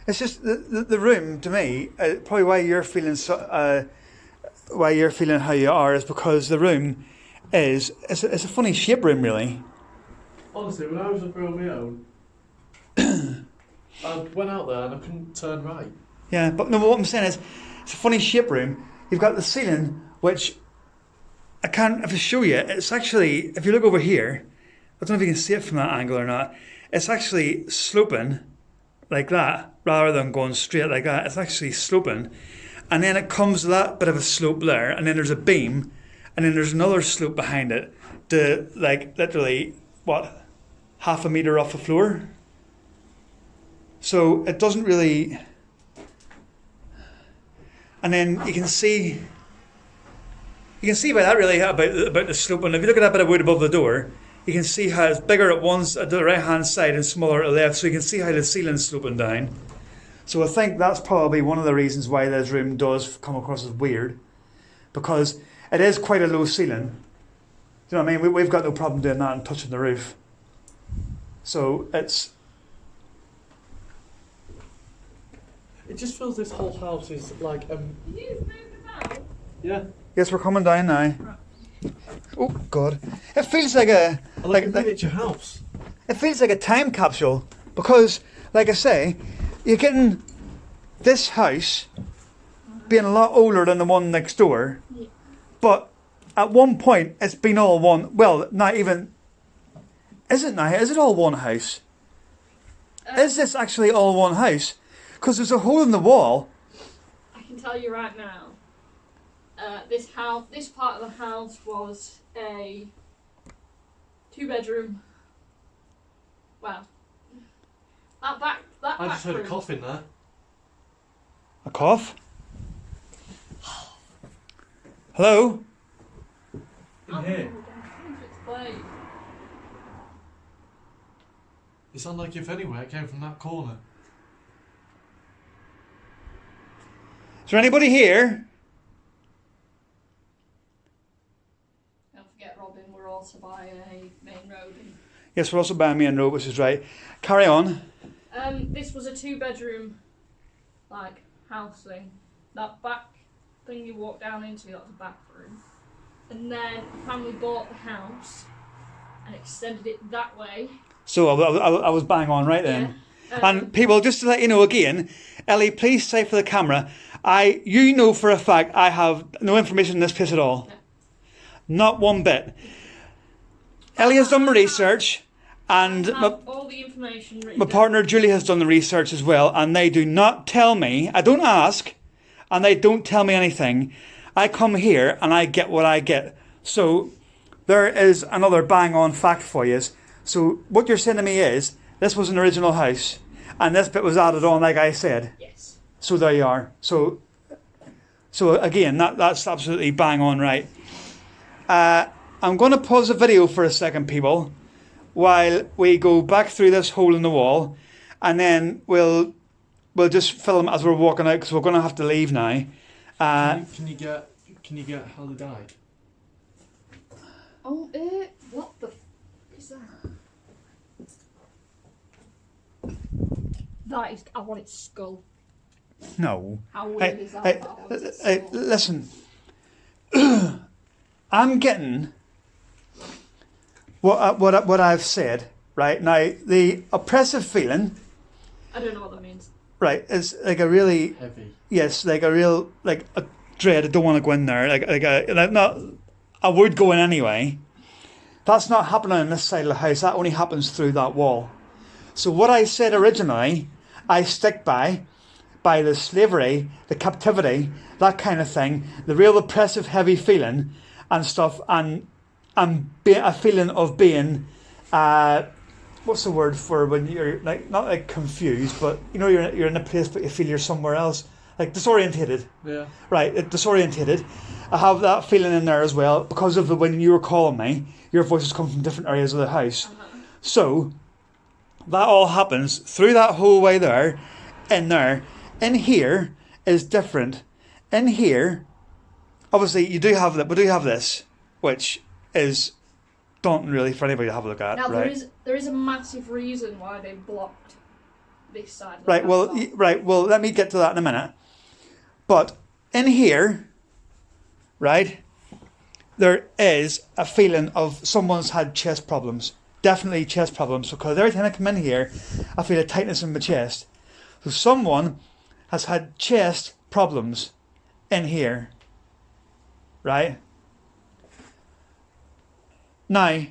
it's just the room to me. Probably why you're feeling how you are is because the room it's a funny shape room, really. Honestly, when I was up on my own, I went out there and I couldn't turn right. Yeah, but no, what I'm saying is, it's a funny shape room. You've got the ceiling, which I can't have to show you. It's actually, if you look over here, I don't know if you can see it from that angle or not. It's actually sloping like that, rather than going straight like that. It's actually sloping. And then it comes to that bit of a slope there, and then there's a beam, and then there's another slope behind it to, like, literally, what, half a metre off the floor? So it doesn't really... And then you can see by that really about the slope. And if you look at that bit of wood above the door, you can see how it's bigger at the right hand side and smaller at the left. So you can see how the ceiling's sloping down. So I think that's probably one of the reasons why this room does come across as weird, because it is quite a low ceiling. Do you know what I mean? We've got no problem doing that and touching the roof. So it's... It just feels this whole house is like Did you just move the bell? yeah, Yes, we're coming down now. Oh God! It feels like a like a miniature house. It feels like a time capsule because, like I say, you're getting this house being a lot older than the one next door, Yeah. but at one point it's been all one. Well, not even. Is it now? Is it all one house? Is this actually all one house? Because there's a hole in the wall. I can tell you right now. This part of the house was a 2-bedroom. Well, that back I just heard a room. cough in there. A cough? Hello? In here. I'm trying to explain. It sounded like if anywhere it came from that corner. Is there anybody here? Don't forget, Robin, we're also by a main road. Yes, we're also by a main road, which is right. Carry on. This was a 2-bedroom, like, house thing. That back thing you walk down into, that's a back room. And then the family bought the house and extended it that way. So I was bang on right then. Yeah. And people, just to let you know again, Ellie, please say for the camera, you know for a fact I have no information in this place at all. No. Not one bit. Ellie has done the research, and I have all the information written my down. partner Julie has done the research as well, and they do not tell me, I don't ask, and they don't tell me anything. I come here and I get what I get. So there is another bang on fact for you. So what you're saying to me is, this was an original house, and this bit was added on, like I said. Yes. So there you are. So again, that's absolutely bang on right. I'm going to pause the video for a second, people, while we go back through this hole in the wall, and then we'll just film as we're walking out, because we're going to have to leave now. Can you get how they died? Oh, what the is that? That is, I want its skull. No. How weird is that? Hey, I want its hey, skull. listen. I'm getting what I've said right now. The oppressive feeling, I don't know what that means. right, is like a really Heavy. yes, like a real like a dread. I don't want to go in there. Not. I would go in anyway. That's not happening on this side of the house. That only happens through that wall. So what I said originally, I stick by the slavery, the captivity, that kind of thing, the real oppressive, heavy feeling and stuff, and a feeling of being, what's the word for when you're like not like confused, but you know you're in a place but you feel you're somewhere else, like disorientated. Yeah. Right, disorientated. I have that feeling in there as well because of when you were calling me, your voices come from different areas of the house. So that all happens through that whole way there, in there. In here is different. In here, obviously we do have this, which is daunting really for anybody to have a look at. Now right? there is a massive reason why they blocked this side. Of the Right. house Well, off. Well, let me get to that in a minute. But in here, right, there is a feeling of someone's had chest problems. Definitely chest problems, because every time I come in here, I feel a tightness in my chest. So someone has had chest problems in here, right? Now,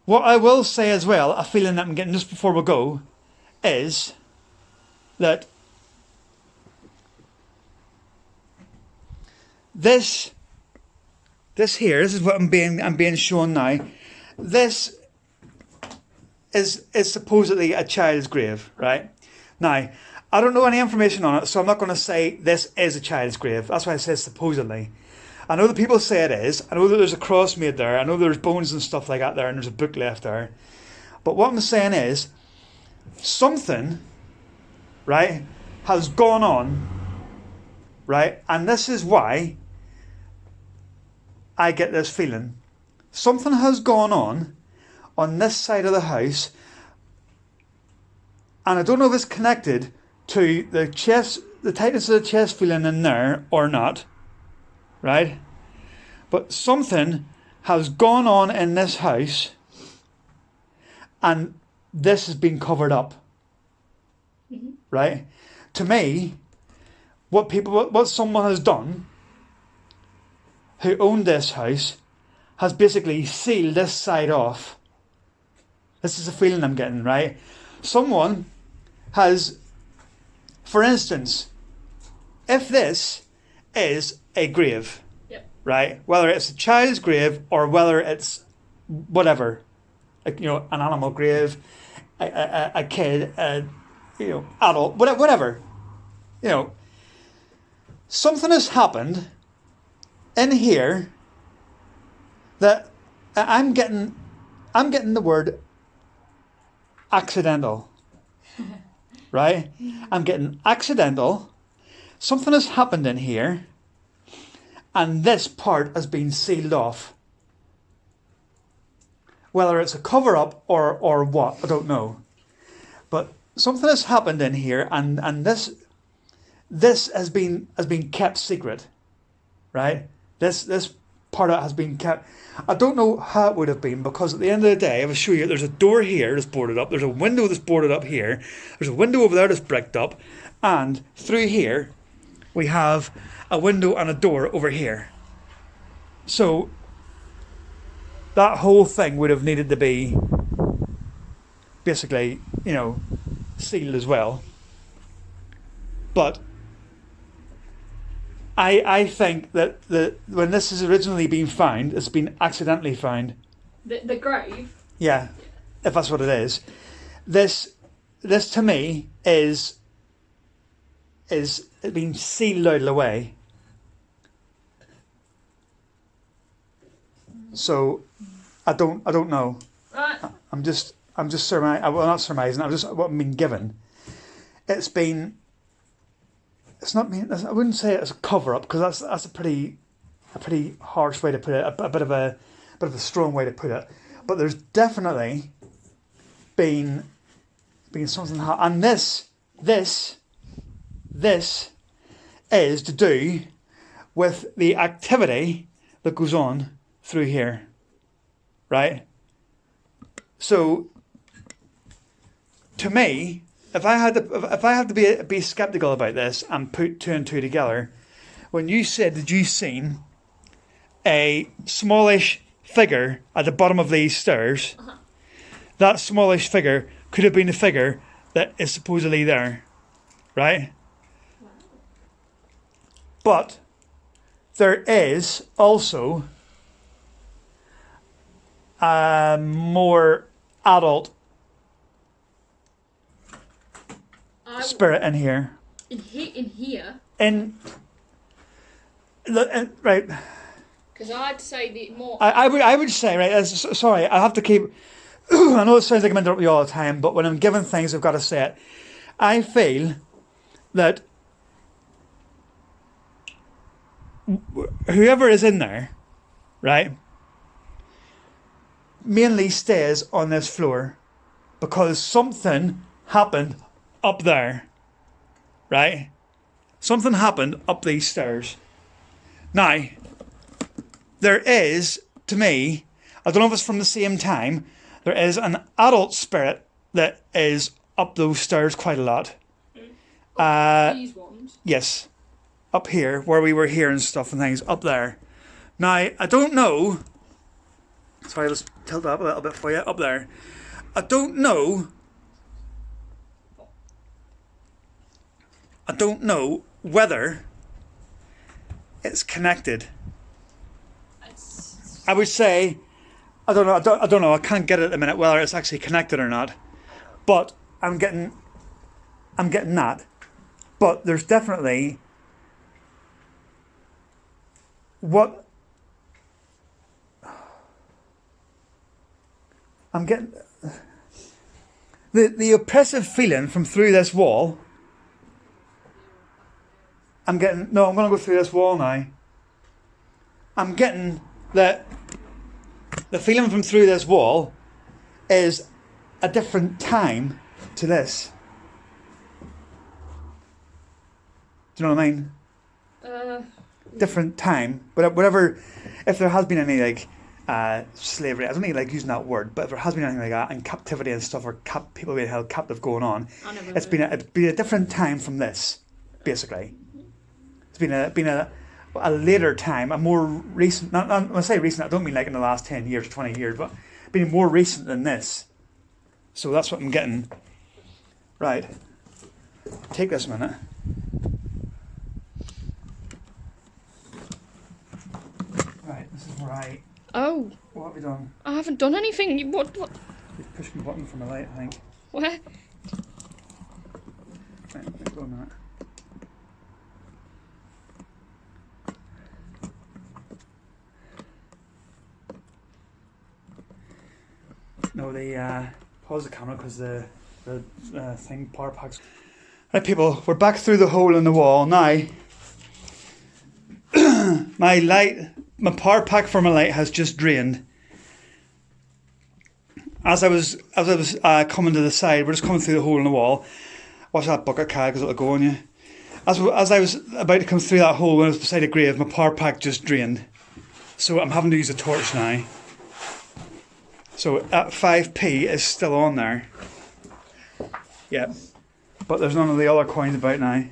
what I will say as well, a feeling that I'm getting just before we go, is that this is what I'm being shown now. This is supposedly a child's grave, right? Now, I don't know any information on it, so I'm not going to say this is a child's grave. That's why I say supposedly. I know that people say it is. I know that there's a cross made there. I know there's bones and stuff like that there, and there's a book left there. But what I'm saying is, something, right, has gone on, right? And this is why I get this feeling. Something has gone on this side of the house, and I don't know if it's connected to the chest, the tightness of the chest feeling in there or not, right? But something has gone on in this house, and this has been covered up, right? To me, what someone has done who owned this house has basically sealed this side off. This is the feeling I'm getting, right? Someone has, for instance, if this is a grave, Yep. right? Whether it's a child's grave or whether it's whatever, like, an animal grave, a kid, adult, whatever, something has happened in here that I'm getting the word accidental, right? I'm getting accidental. Something has happened in here, and this part has been sealed off. Whether it's a cover-up or what, I don't know. But something has happened in here, and this has been kept secret, right? This part of it has been kept. I don't know how it would have been, because at the end of the day, I will show you. There's a door here that's boarded up. There's a window that's boarded up here. There's a window over there that's bricked up, and through here we have a window and a door over here. So that whole thing would have needed to be basically, sealed as well. But I think that when this has originally been found, it's been accidentally found. The grave? Yeah, if that's what it is. This to me is being sealed out of the way. So I don't know. Right. I'm just surmising. Well, not surmising. I'm just what I'm being given. It's not mean. I wouldn't say it's a cover up, because that's a pretty harsh way to put it. A bit of a strong way to put it. But there's definitely been something. And this is to do with the activity that goes on through here, right? So, to me, if I had to be skeptical about this and put two and two together, when you said, "Did you seen a smallish figure at the bottom of these stairs?" That smallish figure could have been the figure that is supposedly there, right? But there is also a more adult spirit in here. In here? Right. Because I'd say the more... I would say, right, sorry, I have to keep... I know it sounds like I'm interrupting you all the time, but when I'm given things, I've got to say it. I feel that whoever is in there, right, mainly stays on this floor because something happened up there, right? Something happened up these stairs. Now, there is, to me, I don't know if it's from the same time, there is an adult spirit that is up those stairs quite a lot. These ones? Yes. Up here, where we were hearing stuff and things, up there. Now, I don't know... Sorry, let's tilt that up a little bit for you, up there. I don't know whether it's connected. I would say, I don't know, I can't get it at the minute whether it's actually connected or not. But I'm getting that. But there's definitely what I'm getting, the oppressive feeling from through this wall. I'm going to go through this wall now. I'm getting that the feeling from through this wall is a different time to this. Do you know what I mean? Different time. But whatever, if there has been any slavery, I don't think like using that word, but if there has been anything like that, and captivity and stuff, or people being held captive going on, it's been a different time from this, basically. It's been a a later time, a more recent, not when I say recent, I don't mean like in the last 10 years, 20 years, but being more recent than this. So that's what I'm getting. Right. Take this a minute. Right, this is where I... Oh, What have we done? I haven't done anything. What? You've pushed my button for my light, I think. Where? Right, let me go a minute. No, they pause the camera because the thing power packs. Right, people, we're back through the hole in the wall now. My power pack for my light has just drained. As I was coming to the side, we're just coming through the hole in the wall. Watch that bucket car because it'll go on you. As I was about to come through that hole when I was beside a grave, my power pack just drained. So I'm having to use a torch now. So at 5p is still on there. Yeah. But there's none of the other coins about now.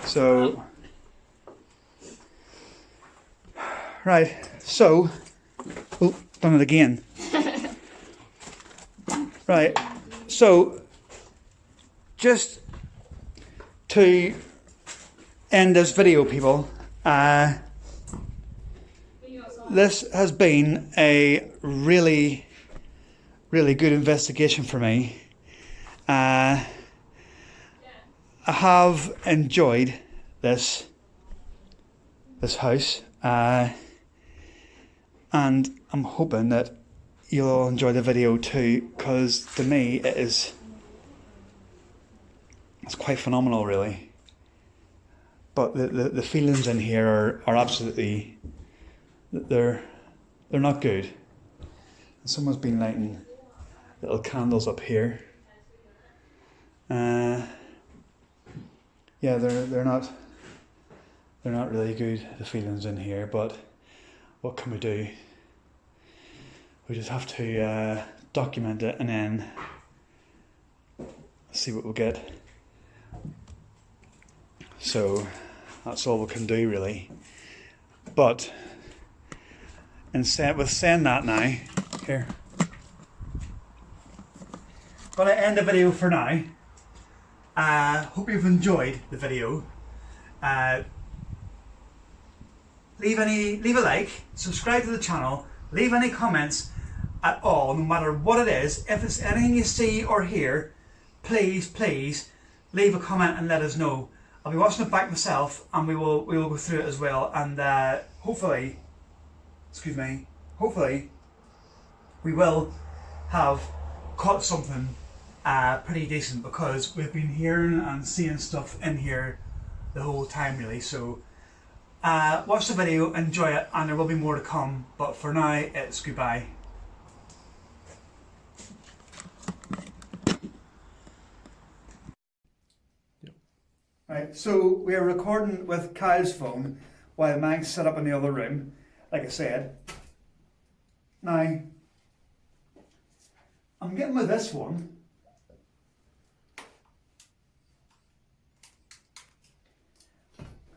So... Right, so... Oh, done it again. Right, so... Just to end this video, people, this has been a really, really good investigation for me. I have enjoyed this house, and I'm hoping that you'll all enjoy the video too, because to me it's quite phenomenal, really. But the feelings in here are absolutely, they're not good. Someone's been lighting little candles up here. Yeah, they're not really good, the feelings in here, but what can we do? We just have to document it and then see what we'll get. So that's all we can do, really. But with saying that now, here, gonna end the video for now. Hope you've enjoyed the video. Leave a like, subscribe to the channel, leave any comments at all, no matter what it is. If it's anything you see or hear, please leave a comment and let us know. I'll be watching it back myself, and we will go through it as well, and hopefully we will have caught something pretty decent, because we've been hearing and seeing stuff in here the whole time, really. So watch the video, enjoy it, and there will be more to come, but for now it's goodbye. Right, so we are recording with Kyle's phone while Mag's set up in the other room, like I said. Now, I'm getting with this one.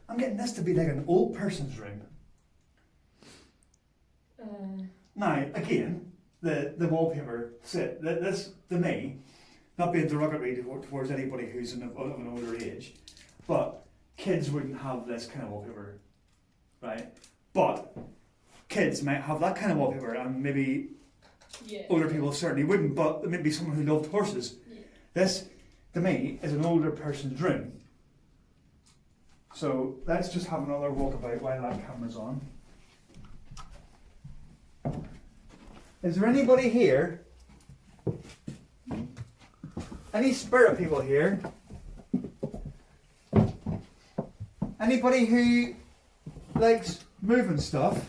I'm getting this to be like an old person's room. Now, again, the wallpaper, this, to me, not being derogatory towards anybody who's of an older age, but kids wouldn't have this kind of wallpaper, right? But kids might have that kind of wallpaper, and maybe older people certainly wouldn't, but maybe someone who loved horses. Yeah. This, to me, is an older person's room. So let's just have another walkabout while that camera's on. Is there anybody here? Any spirit people here? Anybody who likes moving stuff?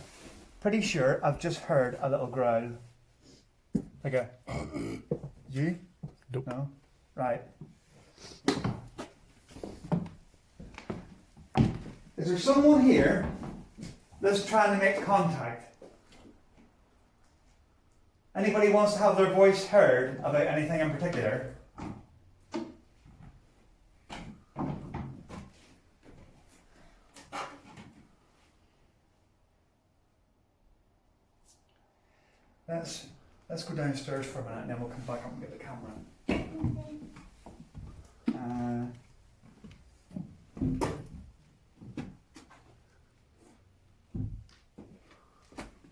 Pretty sure I've just heard a little growl. Like a... You? Nope. No? Right. Is there someone here that's trying to make contact? Anybody wants to have their voice heard about anything in particular? let's go downstairs for a minute and then we'll come back up and get the camera.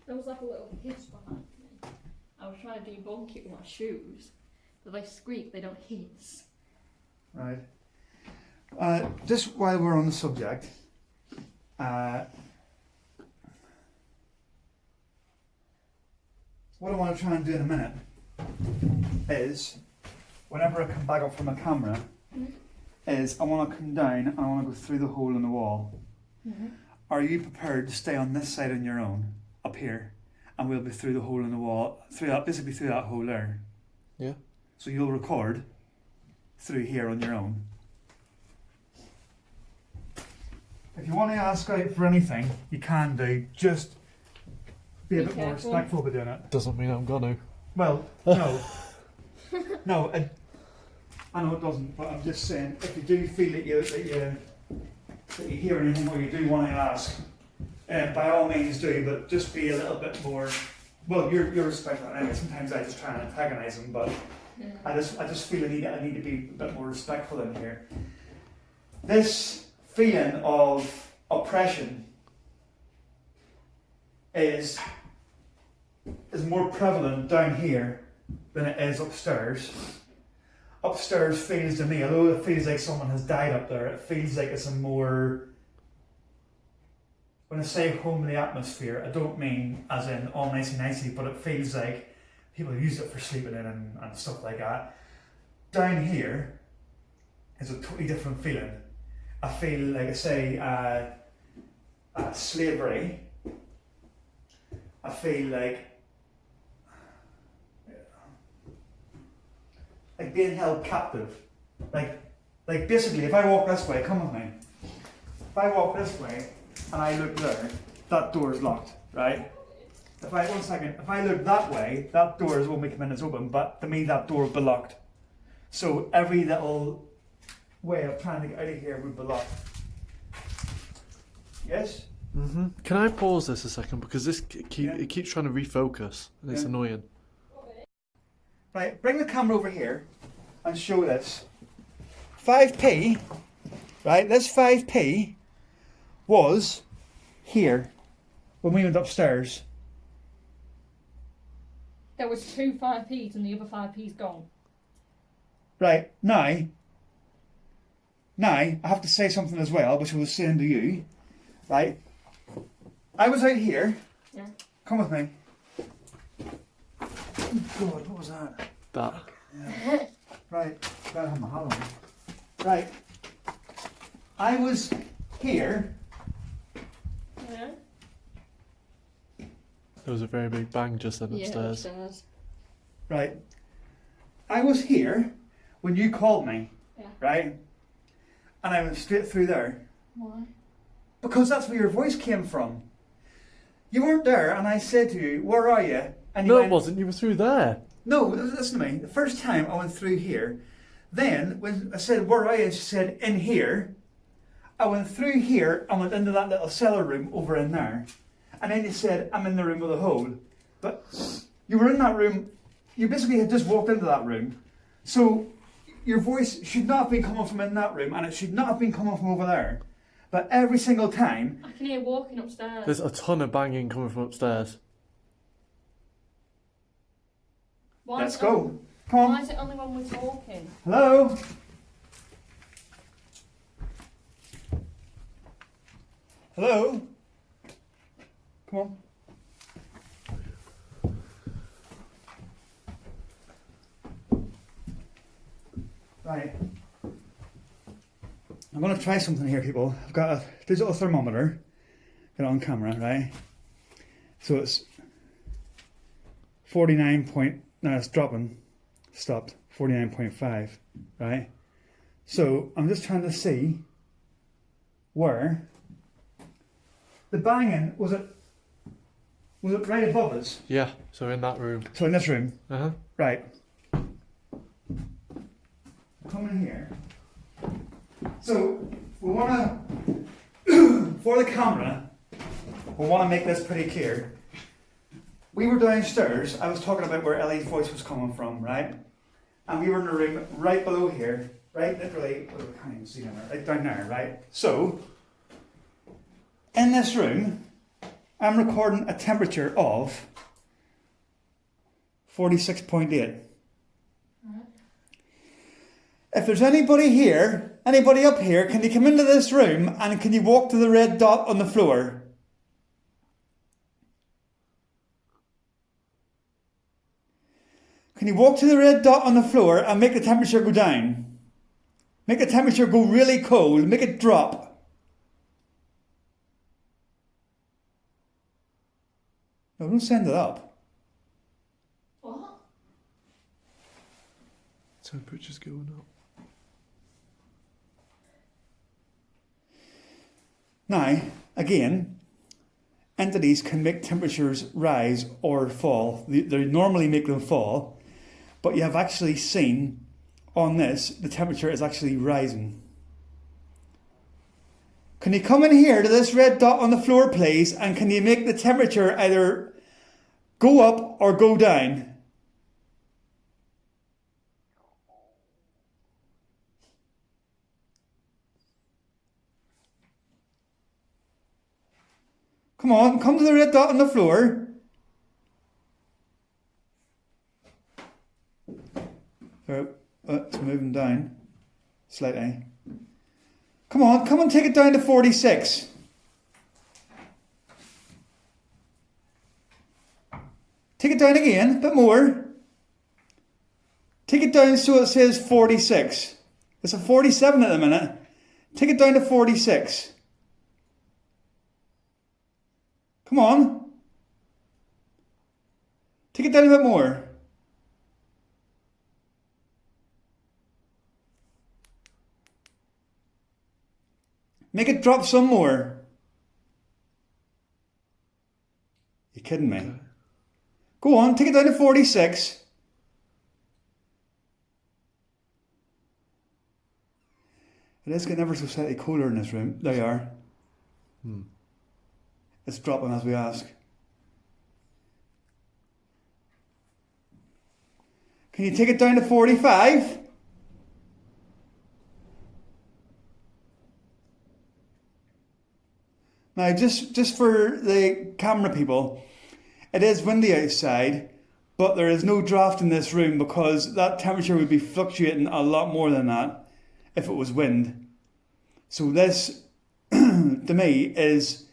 There was like a little hiss behind me. I was trying to debunk it with my shoes. But they squeak, they don't hiss. Right. Just while we're on the subject, what I want to try and do in a minute is, whenever I come back up from a camera, is I want to come down and I want to go through the hole in the wall. Are you prepared to stay on this side on your own, up here, and we'll be through the hole in the wall, basically through that hole there? Yeah. So you'll record through here on your own. If you want to ask out for anything, you can do. Just be a bit more respectful with doing it. Doesn't mean I'm gonna. Well, no. No, I know it doesn't, but I'm just saying, if you do feel that you hear anything or you do want to ask, by all means do, but just be a little bit more, well, you're respectful anyway. Sometimes I just try and antagonize them, but I just feel I need to be a bit more respectful in here. This feeling of oppression is more prevalent down here than it is upstairs. Upstairs feels to me, although it feels like someone has died up there, it feels like it's a more, when I say homely atmosphere, I don't mean as in all nicey, but it feels like people use it for sleeping in and stuff like that. Down here is a totally different feeling. I feel like I say slavery. I feel like being held captive. Like basically, if I walk this way, come with me. If I walk this way and I look there, that door is locked, right? If I look that way, that door is when we come in, it's open, but to me that door would be locked. So every little way of trying to get out of here would be locked. Yes? Mm-hmm. Can I pause this a second, because this it keeps trying to refocus and it's annoying. Right, bring the camera over here and show this. 5p, right, this 5p was here when we went upstairs. There was 2 5p's and the other 5p's gone. Right, now, I have to say something as well, which I was saying to you, right? I was out here. Yeah. Come with me. God, what was that? That. Yeah. Right, gotta have my hat on. Right. I was here. Yeah. There was a very big bang just then upstairs. Yeah, upstairs. Right. I was here when you called me. Yeah. Right? And I went straight through there. Why? Because that's where your voice came from. You weren't there, and I said to you, "Where are you?" And you No, went, it wasn't. You were through there. No, listen to me. The first time I went through here, then when I said, "Where are you?" she said, "In here." I went through here and went into that little cellar room over in there. And then you said, "I'm in the room with a hole." But you were in that room, you basically had just walked into that room. So your voice should not have been coming from in that room, and it should not have been coming from over there. But every single time... I can hear walking upstairs. There's a ton of banging coming from upstairs. Let's go. Come on. Why is it only when we're talking? Hello? Hello? Come on. Right. I'm going to try something here, people. I've got a digital thermometer. Got it on camera, right? So it's 49 point... No, it's dropping. Stopped. 49.5, right? So I'm just trying to see where the banging was it right above us? Yeah, so in that room. So in this room, Uh-huh. right? Come in here. So we want to, for the camera, we want to make this pretty clear. we were downstairs. I was talking about where Ellie's voice was coming from, right? And we were in a room right below here, right? Literally, well, we can't even see down there, right down there, right? So, in this room, I'm recording a temperature of 46.8. If there's anybody here, anybody up here, can you come into this room and can you walk to the red dot on the floor? Can you walk to the red dot on the floor and make the temperature go down? Make the temperature go really cold, make it drop. No, don't send it up. What? Temperature's going up. Now, again, entities can make temperatures rise or fall. They normally make them fall, but you have actually seen on this, the temperature is actually rising. Can you come in here to this red dot on the floor, please, and can you make the temperature either go up or go down? Come on, come to the red dot on the floor. It's moving down slightly. Come on, come and take it down to 46. Take it down again, a bit more. Take it down so it says 46. It's a 47 at the minute. Take it down to 46. Come on. Take it down a bit more. Make it drop some more. You kidding me? Okay. Go on, take it down to 46. It is getting ever so slightly colder in this room. There you are. It's dropping as we ask. Can you take it down to 45? Now, just for the camera people, it is windy outside, but there is no draft in this room because that temperature would be fluctuating a lot more than that if it was wind. So this, to me, is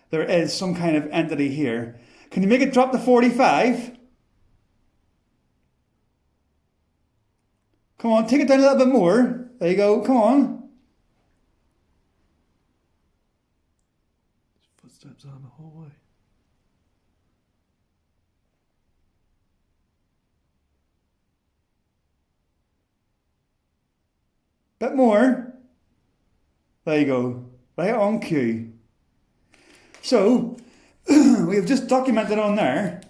there is some kind of entity here. Can you make it drop to 45? Come on, take it down a little bit more. There you go, come on. Footsteps down the hallway. Bit more. There you go. Right on cue. So, we have just documented on there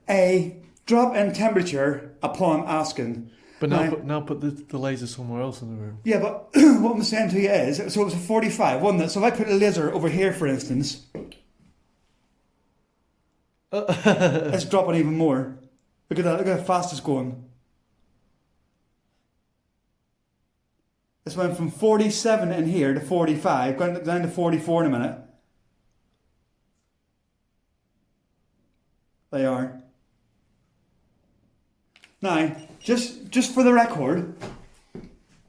a drop in temperature upon asking. But now put the laser somewhere else in the room. Yeah, but what I'm saying to you is, so it was a 45, wasn't it? So if I put a laser over here, for instance, it's dropping even more. Look at that, look how fast it's going. It's went from 47 in here to 45, going down to 44 in a minute. They are. Now, just for the record,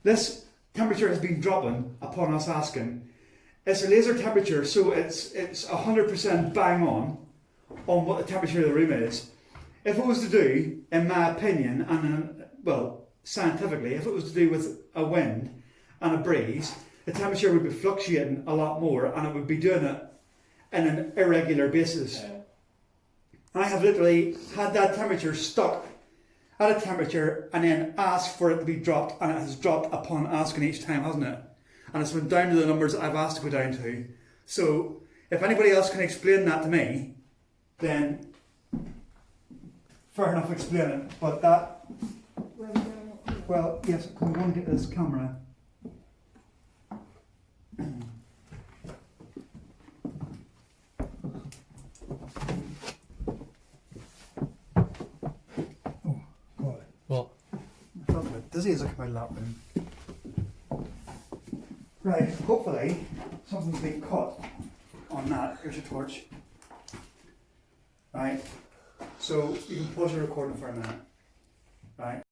this temperature has been dropping upon us asking. It's a laser temperature, so it's 100% bang on what the temperature of the room is. If it was to do, in my opinion, and scientifically, if it was to do with a wind and a breeze, the temperature would be fluctuating a lot more, and it would be doing it in an irregular basis. I have literally had that temperature stuck at a temperature and then asked for it to be dropped, and it has dropped upon asking each time, hasn't it? And it's went down to the numbers that I've asked to go down to. So if anybody else can explain that to me, then fair enough, explain it. But that, well, yes, because we want to get this camera. dizzy as I come out of that room. Right, hopefully something's been caught on that. Here's your torch. Right, so you can pause your recording for a minute. Right.